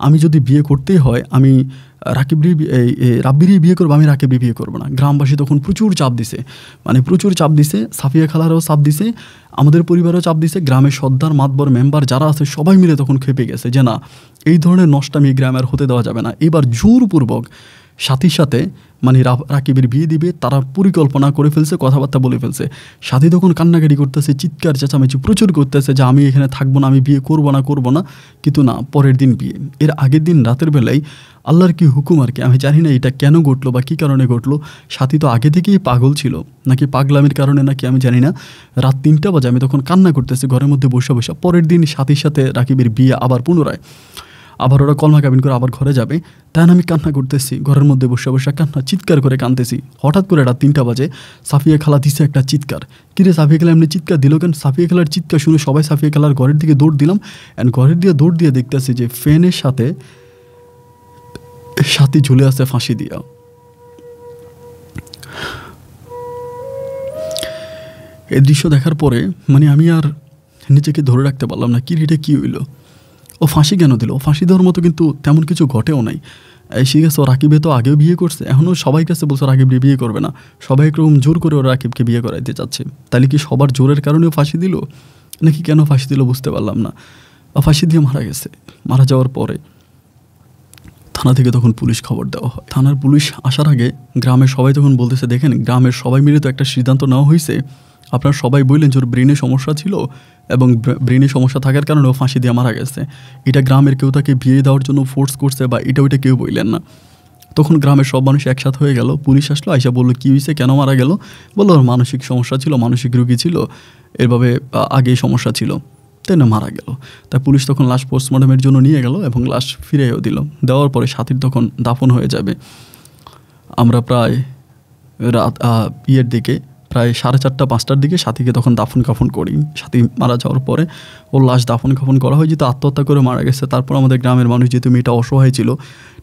আমি যদি বিয়ে করতেই হয় আমি রাব্বিরই বিয়ে করবো, আমি রাকিবরি বিয়ে করবো না। গ্রামবাসী তখন প্রচুর চাপ দিছে, সাফিয়া খালারও চাপ দিছে, আমাদের পরিবারও চাপ দিছে, গ্রামের সর্দার মাতবর মেম্বার যারা আছে সবাই মিলে তখন খেপে গেছে যে না, এই ধরনের নষ্টামি গ্রামের হতে দেওয়া যাবে না। এবার জোরপূর্বক সাথীর সাথে মানে রাকিবের বিয়ে দিবে, তারা পরিকল্পনা করে ফেলছে, কথাবার্তা বলে ফেলছে। সাথী তখন কান্নাকাটি করতেছে, চিৎকার চেঁচামেচি প্রচুর করতেছে যে আমি এখানে থাকবো না, আমি বিয়ে করবো না। কিন্তু না, পরের দিন বিয়ে। এর আগের দিন রাতের বেলায় আল্লাহর কি হুকুম আর কি, আমি জানি না এটা কেন ঘটলো বা কী কারণে ঘটলো। সাথী তো আগে থেকেই পাগল ছিল, নাকি পাগলামির কারণে নাকি আমি জানি না, রাত 3টা বাজে আমি তখন কান্না করতেছি ঘরের মধ্যে বসে। পরের দিন সাথীর সাথে রাকিবের বিয়ে আবার পুনরায়, আবার ওরা কলমা কাবিন করে আবার ঘরে যাবে। তাই আমি কান্না করতেছি ঘরের মধ্যে বসে কান্না, চিৎকার করে কাঁদতেছি। হঠাৎ করে রাত 3টা বাজে সাফিয়া খালা দিছে একটা চিৎকার। কিরে সাফিয়া খালা এমনি চিৎকার দিল কেন? সাফিয়া খালার চিৎকার শুনে সবাই সাফিয়া খালার ঘরের দিকে দৌড় দিলাম। অ্যান্ড ঘরের দিয়ে দৌড় দিয়ে দেখতেছি যে ফ্যানের সাথে সাথী ঝুলে আছে ফাঁসি দিয়া। এই দৃশ্য দেখার পরে মানে আমি আর নিজেকে ধরে রাখতে পারলাম না, কি এটা কী হইলো। ও ফাঁসি কেন দিল? ও ফাঁসি দেওয়ার মতো কিন্তু তেমন কিছু ঘটেও নাই। ঠিক আছে, ও রাকিবে তো আগেও বিয়ে করছে, এখনও সবাই কাছে বলছে রাকিব বিয়ে করবে না, সবাই একরকম জোর করে ওরা রাকিবকে বিয়ে করাইতে চাচ্ছে। তাহলে কি সবার জোরের কারণেও ফাঁসি দিল, নাকি কেন ফাঁসি দিল বুঝতে পারলাম না। ফাঁসি দিয়ে মারা গেছে। মারা যাওয়ার পরে থানা থেকে তখন পুলিশ খবর দেওয়া হয়। থানার পুলিশ আসার আগে গ্রামের সবাই তখন বলতেছে, দেখেন গ্রামের সবাই মিলে তো একটা সিদ্ধান্ত নেওয়া হয়েছে, আপনারা সবাই বললেন যে ওর ব্রেনে সমস্যা ছিল এবং ব্রেনে সমস্যা থাকার কারণে ও ফাঁসি দিয়ে মারা গেছে। এটা গ্রামের কেউ তাকে বিয়ে দেওয়ার জন্য ফোর্স করছে বা এটা ওইটা কেউ বললেন না। তখন গ্রামের সব মানুষ একসাথে হয়ে গেল। পুলিশ আসলো, আইসা বললো কী হয়েছে, কেন মারা গেল? বললো ওর মানসিক সমস্যা ছিল, মানসিক রোগী ছিল, এভাবে আগেই সমস্যা ছিল, তাই না মারা গেল। তাই পুলিশ তখন লাশ পোস্টমর্টমের জন্য নিয়ে গেল এবং লাশ ফিরেও দিল। দেওয়ার পরে সাথীর তখন দাফন হয়ে যাবে। আমরা প্রায় রাত ইয়ের দিকে প্রায় 4:30-5টার দিকে সাথীকে তখন দাফন কাফন করি। সাথী মারা যাওয়ার পরে ওর লাশ দাফন কাফন করা হয়, যেহেতু আত্মহত্যা করে মারা গেছে। তারপর আমাদের গ্রামের মানুষ, যেহেতু মেয়েটা অসহায় ছিল,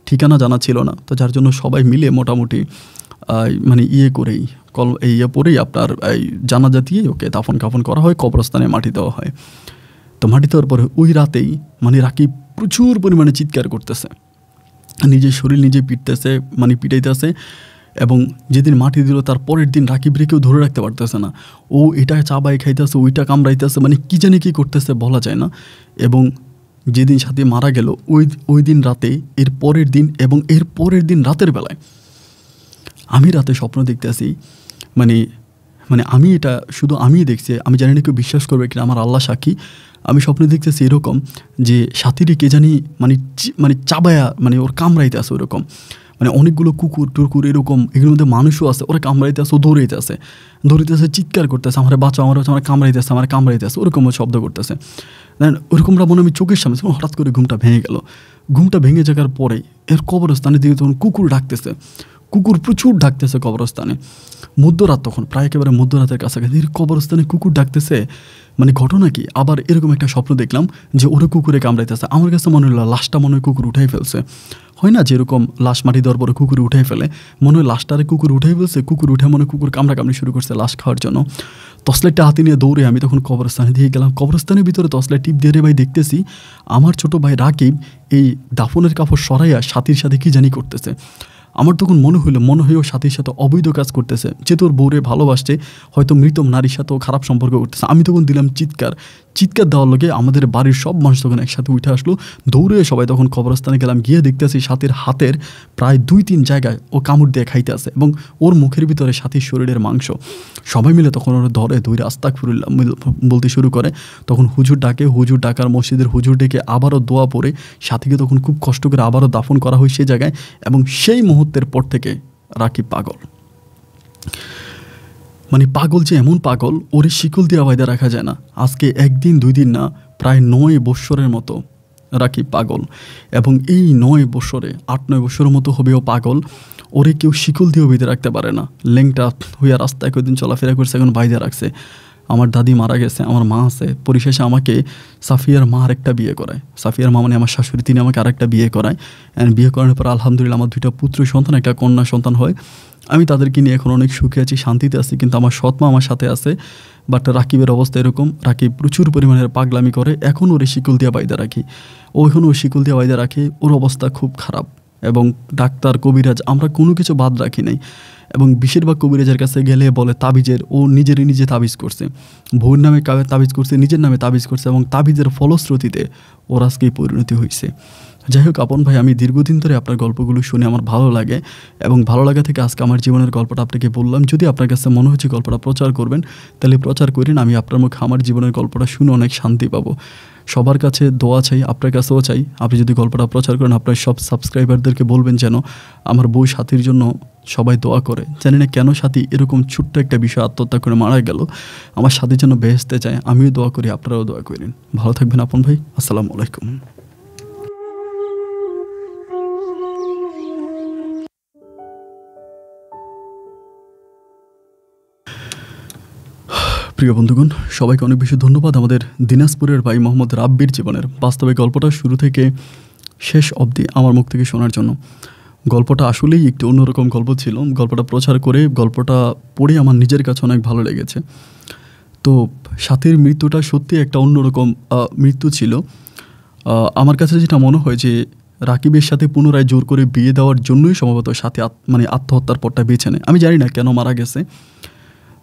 ঠিকানা জানা ছিল না, তো যার জন্য সবাই মিলে মোটামুটি মানে করেই পরেই আপনার এই জানাজা দিয়ে ওকে দাফন কাফন করা হয়, কবরস্থানে মাটি দেওয়া হয়। তো মাটি দেওয়ার পরে ওই রাতেই মানে রাকিব প্রচুর পরিমাণে চিৎকার করতেছে, নিজের শরীর নিজে পিটাইতেছে। এবং যেদিন মাটি দিল তার পরের দিন রাকিবরে কেউ ধরে রাখতে পারতেছে না। ও এটা চাবাই খাইতেছে, ওইটা কামড়াইতেছে, মানে কী জানি কী করতেছে বলা যায় না। এবং যেদিন সাথে মারা গেল ওই দিন রাতে, এর পরের দিন এবং এর পরের দিন রাতের বেলায় আমি রাতে স্বপ্ন দেখতে আসি। মানে আমি এটা শুধু আমিই দেখছি, আমি জানি না কেউ বিশ্বাস করবে কিনা, আমার আল্লাহ সাক্ষী। আমি স্বপ্নে দেখতেছি এরকম যে সাথীরই কে জানি মানে চাবায়া মানে ওর কামড়াইতে আসে ওরকম, মানে অনেকগুলো কুকুর টুকুর এরকম, এগুলোর মধ্যে মানুষও আছে, ওরা কামড়াইতে আসে, ও দৌড়াইতেছে, চিৎকার করতেছে, আমার বাচ্চা আমার কামড়াইতে আসে ওরকম শব্দ করতেছে। ওরকমটা মনে আমি চোখের সামনে, হঠাৎ করে ঘুমটা ভেঙে গেল। ঘুমটা ভেঙে যাওয়ার পরে এর কবরস্থানে দিকে তখন কুকুর ডাকতেছে, কুকুর প্রচুর ডাকতেছে কবরস্থানে। মধ্যরাত তখন, প্রায় একেবারে মধ্যরাতের কাছাকাছি কবরস্থানে কুকুর ডাকতেছে। মানে ঘটনা কি, আবার এরকম একটা স্বপ্ন দেখলাম যে ওরা কুকুরে কামড়াইতেছে। আমার কাছে মনে হলো লাশটা মনে হয় কুকুর উঠাই ফেলছে, হয় না যেরকম লাশ মাটি দেওয়ার পরে কুকুর উঠাই ফেলে, মনে হয় লাশটারে কুকুর উঠাই ফেলছে। কুকুর উঠে মনে কুকুর কামড়াকামড়ি শুরু করছে লাশ খাওয়ার জন্য। টর্চলাইটটা হাতে নিয়ে দৌড়ে আমি তখন কবরস্থানে দিয়ে গেলাম। কবরস্থানের ভিতরে টর্চলাইট টিপ দিয়ে ভাই দেখতেছি আমার ছোট ভাই রাকিব এই দাফনের কাপড় সরাইয়া সাথীর সাথে কি জানি করতেছে। আমার তখন মনে হয়েও সাথীর সাথে অবৈধ কাজ করতেছে, যে তোর বউরে ভালোবাসছে, হয়তো মৃত নারীর সাথেও খারাপ সম্পর্ক করতেছে। আমি তখন দিলাম চিৎকার দেওয়ার লগে আমাদের বাড়ির সব মানুষ তখন একসাথে উঠে আসলো, দৌড়ে সবাই তখন কবরস্থানে গেলাম। গিয়ে দেখতেছি সাথীর হাতের প্রায় 2-3 জায়গায় ও কামড় দিয়ে খাইতে আছে এবং ওর মুখের ভিতরে সাথীর শরীরের মাংস। সবাই মিলে তখন ওরা ধরে আস্তাগফিরুল্লাহ বলতে শুরু করে। তখন হুজুর ডাকার মসজিদের হুজুর ডেকে আবারও দোয়া পড়ে সাথীকে তখন খুব কষ্ট করে আবারও দাফন করা হয় সেই জায়গায়। এবং সেই মুহূর্তের পর থেকে রাকিব পাগল, মানে পাগল যে এমন পাগল, ওরে শিকল দিয়ে বাইদা রাখা যায় না। আজকে 1 দিন 2 দিন না, প্রায় 9 বৎসরের মতো রাকিব পাগল। এবং এই 9 বৎসরে 8-9 বৎসরের মতো হবেও পাগল। ওরে কেউ শিকল দিয়েও বেঁধে রাখতে পারে না। ল্যাংটা হইয়া রাস্তায় কয়েকদিন চলাফেরা করছে, এখন বাইদা রাখছে। আমার দাদি মারা গেছে, আমার মা আছে, পরিশেষে আমাকে সাফিয়ার মা আরেকটা বিয়ে করায়। সাফিয়ার মা মানে আমার শাশুড়ি, তিনি আমাকে আরেকটা বিয়ে করায়। অ্যান্ড বিয়ে করানোর পর আলহামদুলিল্লাহ আমার 2টা পুত্র সন্তান, একটা কন্যা সন্তান হয়। আমি তাদেরকে নিয়ে এখন অনেক সুখে আছি, শান্তিতে আছি। কিন্তু আমার সৎ মা আমার সাথে আছে। বাট রাকিবের অবস্থা এরকম, রাকিব প্রচুর পরিমাণের পাগলামি করে। এখন ওরে শিকল দিয়ে বাইদা রাখি, ও এখন ওই শিকল দিয়ে বাইদা রাখে। ওর অবস্থা খুব খারাপ। এবং ডাক্তার, কবিরাজ, আমরা কোনো কিছু বাদ রাখি নাই। এবং বেশিরভাগ কবিরাজের কাছে গেলে বলে তাবিজের, ও নিজে তাবিজ করছে, বউর নামে তাবিজ করছে, নিজের নামে তাবিজ করছে, এবং তাবিজের ফলশ্রুতিতে ওর আজকেই পরিণতি হয়েছে। যাই হোক আপন ভাই, আমি দীর্ঘদিন ধরে আপনার গল্পগুলো শুনে আমার ভালো লাগে, এবং ভালো লাগা থেকে আজকে আমার জীবনের গল্পটা আপনাকে বললাম। যদি আপনার কাছে মনে হচ্ছে গল্পটা প্রচার করবেন, তাহলে প্রচার করেন। আমি আপনার মুখে আমার জীবনের গল্পটা শুনে অনেক শান্তি পাবো। সবার কাছে দোয়া চাই, আপনার কাছেও চাই। আপনি যদি গল্পটা প্রচার করেন, আপনার সব সাবস্ক্রাইবারদেরকে বলবেন যেন আমার বউ সাথীর জন্য সবাই দোয়া করে। জানি না কেন সাথী এরকম ছোট্ট একটা বিষয় আত্মহত্যা করে মারা গেল। আমার সাথীর জন্য বেহেশতে চায়, আমিও দোয়া করি, আপনারাও দোয়া করেন। ভালো থাকবেন আপন ভাই, আসসালামু আলাইকুম। প্রিয় বন্ধুগণ, সবাইকে অনেক বেশি ধন্যবাদ আমাদের দিনাজপুরের ভাই মোহাম্মদ রাব্বির জীবনের বাস্তবিক গল্পটা শুরু থেকে শেষ অবধি আমার মুখ থেকে শোনার জন্য। গল্পটা আসলেই একটু অন্যরকম গল্প ছিল। গল্পটা প্রচার করে, গল্পটা পড়ে আমার নিজের কাছে অনেক ভালো লেগেছে। তো সাথীর মৃত্যুটা সত্যি একটা অন্যরকম মৃত্যু ছিল। আমার কাছে যেটা মনে হয় যে রাকিবের সাথে পুনরায় জোর করে বিয়ে দেওয়ার জন্যই সম্ভবত সাথে মানে আত্মহত্যার পথটা বেছে নেয়। আমি জানি না কেন মারা গেছে।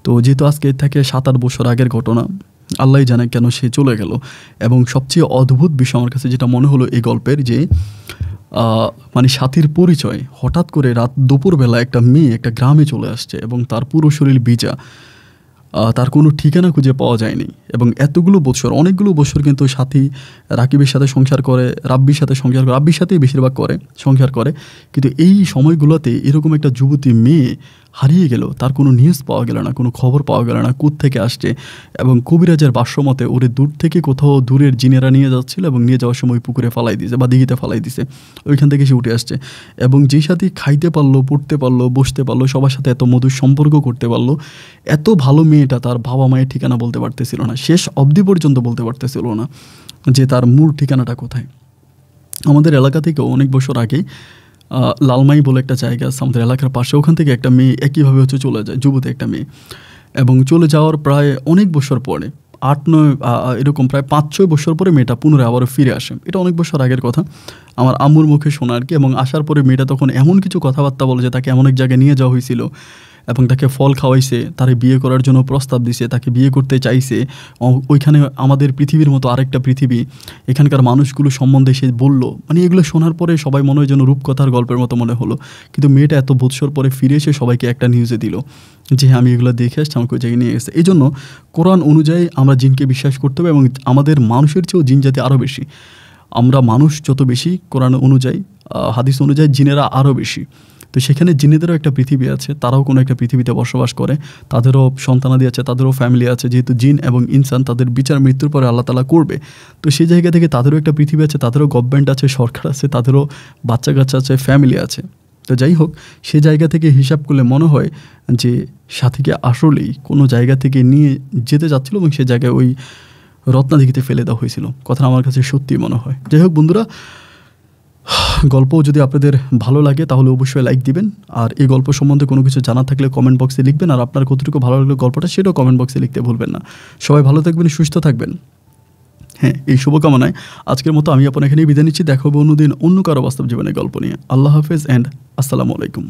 তো যেহেতু আজকে এর থেকে 7-8 বছর আগের ঘটনা, আল্লাহই জানে কেন সে চলে গেল। এবং সবচেয়ে অদ্ভুত বিষয় আমার কাছে যেটা মনে হলো এই গল্পের, যে মানে সাথীর পরিচয় হঠাৎ করে রাত দুপুরবেলা একটা মেয়ে একটা গ্রামে চলে আসছে এবং তার পুরো শরীর ভিজা, তার কোনো ঠিকানা খুঁজে পাওয়া যায়নি। এবং এতগুলো বছর, অনেকগুলো বছর কিন্তু সাথী রাকিবের সাথে সংসার করে, রাব্বির সাথে সংসার করে, রাব্বির সাথেই বেশিরভাগ করে সংসার করে। কিন্তু এই সময়গুলোতে এরকম একটা যুবতী মেয়ে হারিয়ে গেল, তার কোনো নিউজ পাওয়া গেল না, কোনো খবর পাওয়া গেল না কোত্থেকে আসছে। এবং কবিরাজের ভাষ্যমতে ওরে দূর থেকে কোথাও দূরের জিনেরা নিয়ে যাচ্ছিল এবং নিয়ে যাওয়ার সময় পুকুরে ফালাই দিয়েছে বা দিঘিতে ফালাই দিয়েছে, ওইখান থেকে সে উঠে আসছে। এবং যেই সাথে খাইতে পারলো, পড়তে পারলো, বসতে পারলো, সবার সাথে এত মধুর সম্পর্ক করতে পারলো, এত ভালো মেয়েটা তার বাবা মায়ের ঠিকানা বলতে পারতেছিল না, শেষ অবধি পর্যন্ত বলতে পারতেছিল না যে তার মূল ঠিকানাটা কোথায়। আমাদের এলাকা থেকেও অনেক বছর আগেই লালমাই বলে একটা জায়গা আছে আমাদের এলাকার পাশে, ওখান থেকে একটা মেয়ে একইভাবে চলে যায়, যুবতী একটা মেয়ে। এবং চলে যাওয়ার প্রায় অনেক বছর পরে, 8-9 এরকম প্রায় 5-6 বছর পরে মেয়েটা পুনরায় আবারও ফিরে আসে। এটা অনেক বছর আগের কথা, আমার আম্মুর মুখে শোনা আর কি। এবং আসার পরে মেয়েটা তখন এমন কিছু কথাবার্তা বলে যে তাকে এমন এক জায়গায় নিয়ে যাওয়া হয়েছিল এবং তাকে ফল খাওয়াইছে, তারে বিয়ে করার জন্য প্রস্তাব দিছে, তাকে বিয়ে করতে চাইছে। ওইখানে আমাদের পৃথিবীর মতো আরেকটা পৃথিবী, এখানকার মানুষগুলো সম্বন্ধে সে বলল। মানে এগুলো শোনার পরে সবাই মনে হয় যেন রূপকথার গল্পের মতো মনে হলো। কিন্তু মেয়েটা এত বছর পরে ফিরে এসে সবাইকে একটা নিউজে দিল যে হ্যাঁ আমি এগুলো দেখে আসছি, আমাকে ওই জায়গায় নিয়ে গেছে। এই জন্য কোরআন অনুযায়ী আমরা জিনকে বিশ্বাস করতে হবে এবং আমাদের মানুষের চেয়েও জিন জাতি আরও বেশি। আমরা মানুষ যত বেশি, কোরআন অনুযায়ী, হাদিস অনুযায়ী জিনেরা আরও বেশি। তো সেখানে জিনেদেরও একটা পৃথিবী আছে, তারাও কোনো একটা পৃথিবীতে বসবাস করে, তাদেরও সন্তানাদি আছে, তাদেরও ফ্যামিলি আছে। যেহেতু জিন এবং ইনসান তাদের বিচার মৃত্যুর পরে আল্লাহ তাআলা করবে, তো সেই জায়গা থেকে তাদেরও একটা পৃথিবী আছে, তাদেরও গভর্নমেন্ট আছে, সরকার আছে, তাদেরও বাচ্চা কাচ্চা আছে, ফ্যামিলি আছে। তো যাই হোক, সে জায়গা থেকে হিসাব করলে মনে হয় যে সাথীকে আসলেই কোনো জায়গা থেকে নিয়ে যেতে যাচ্ছিলো এবং সে জায়গায় ওই রত্নাদিঘিতে ফেলে দেওয়া হয়েছিল। কথাটা আমার কাছে সত্যিই মনে হয়। যাই হোক বন্ধুরা, গল্প যদি আপনাদের ভালো লাগে তাহলে অবশ্যই লাইক দিবেন। আর এই গল্প সম্বন্ধে কোনো কিছু জানা থাকলে কমেন্ট বক্সে লিখবেন। আর আপনার কতটুকু ভালো লাগলো গল্পটা সেটাও কমেন্ট বক্সে লিখতে ভুলবেন না। সবাই ভালো থাকবেন, সুস্থ থাকবেন। হ্যাঁ, এই শুভকামনায় আজকের মতো আমি আপনার এখানেই বিদায় নিচ্ছি। দেখা হবে অন্যদিন অন্য কারো বাস্তব জীবনের গল্প নিয়ে। আল্লাহ হাফেজ অ্যান্ড আসসালামু আলাইকুম।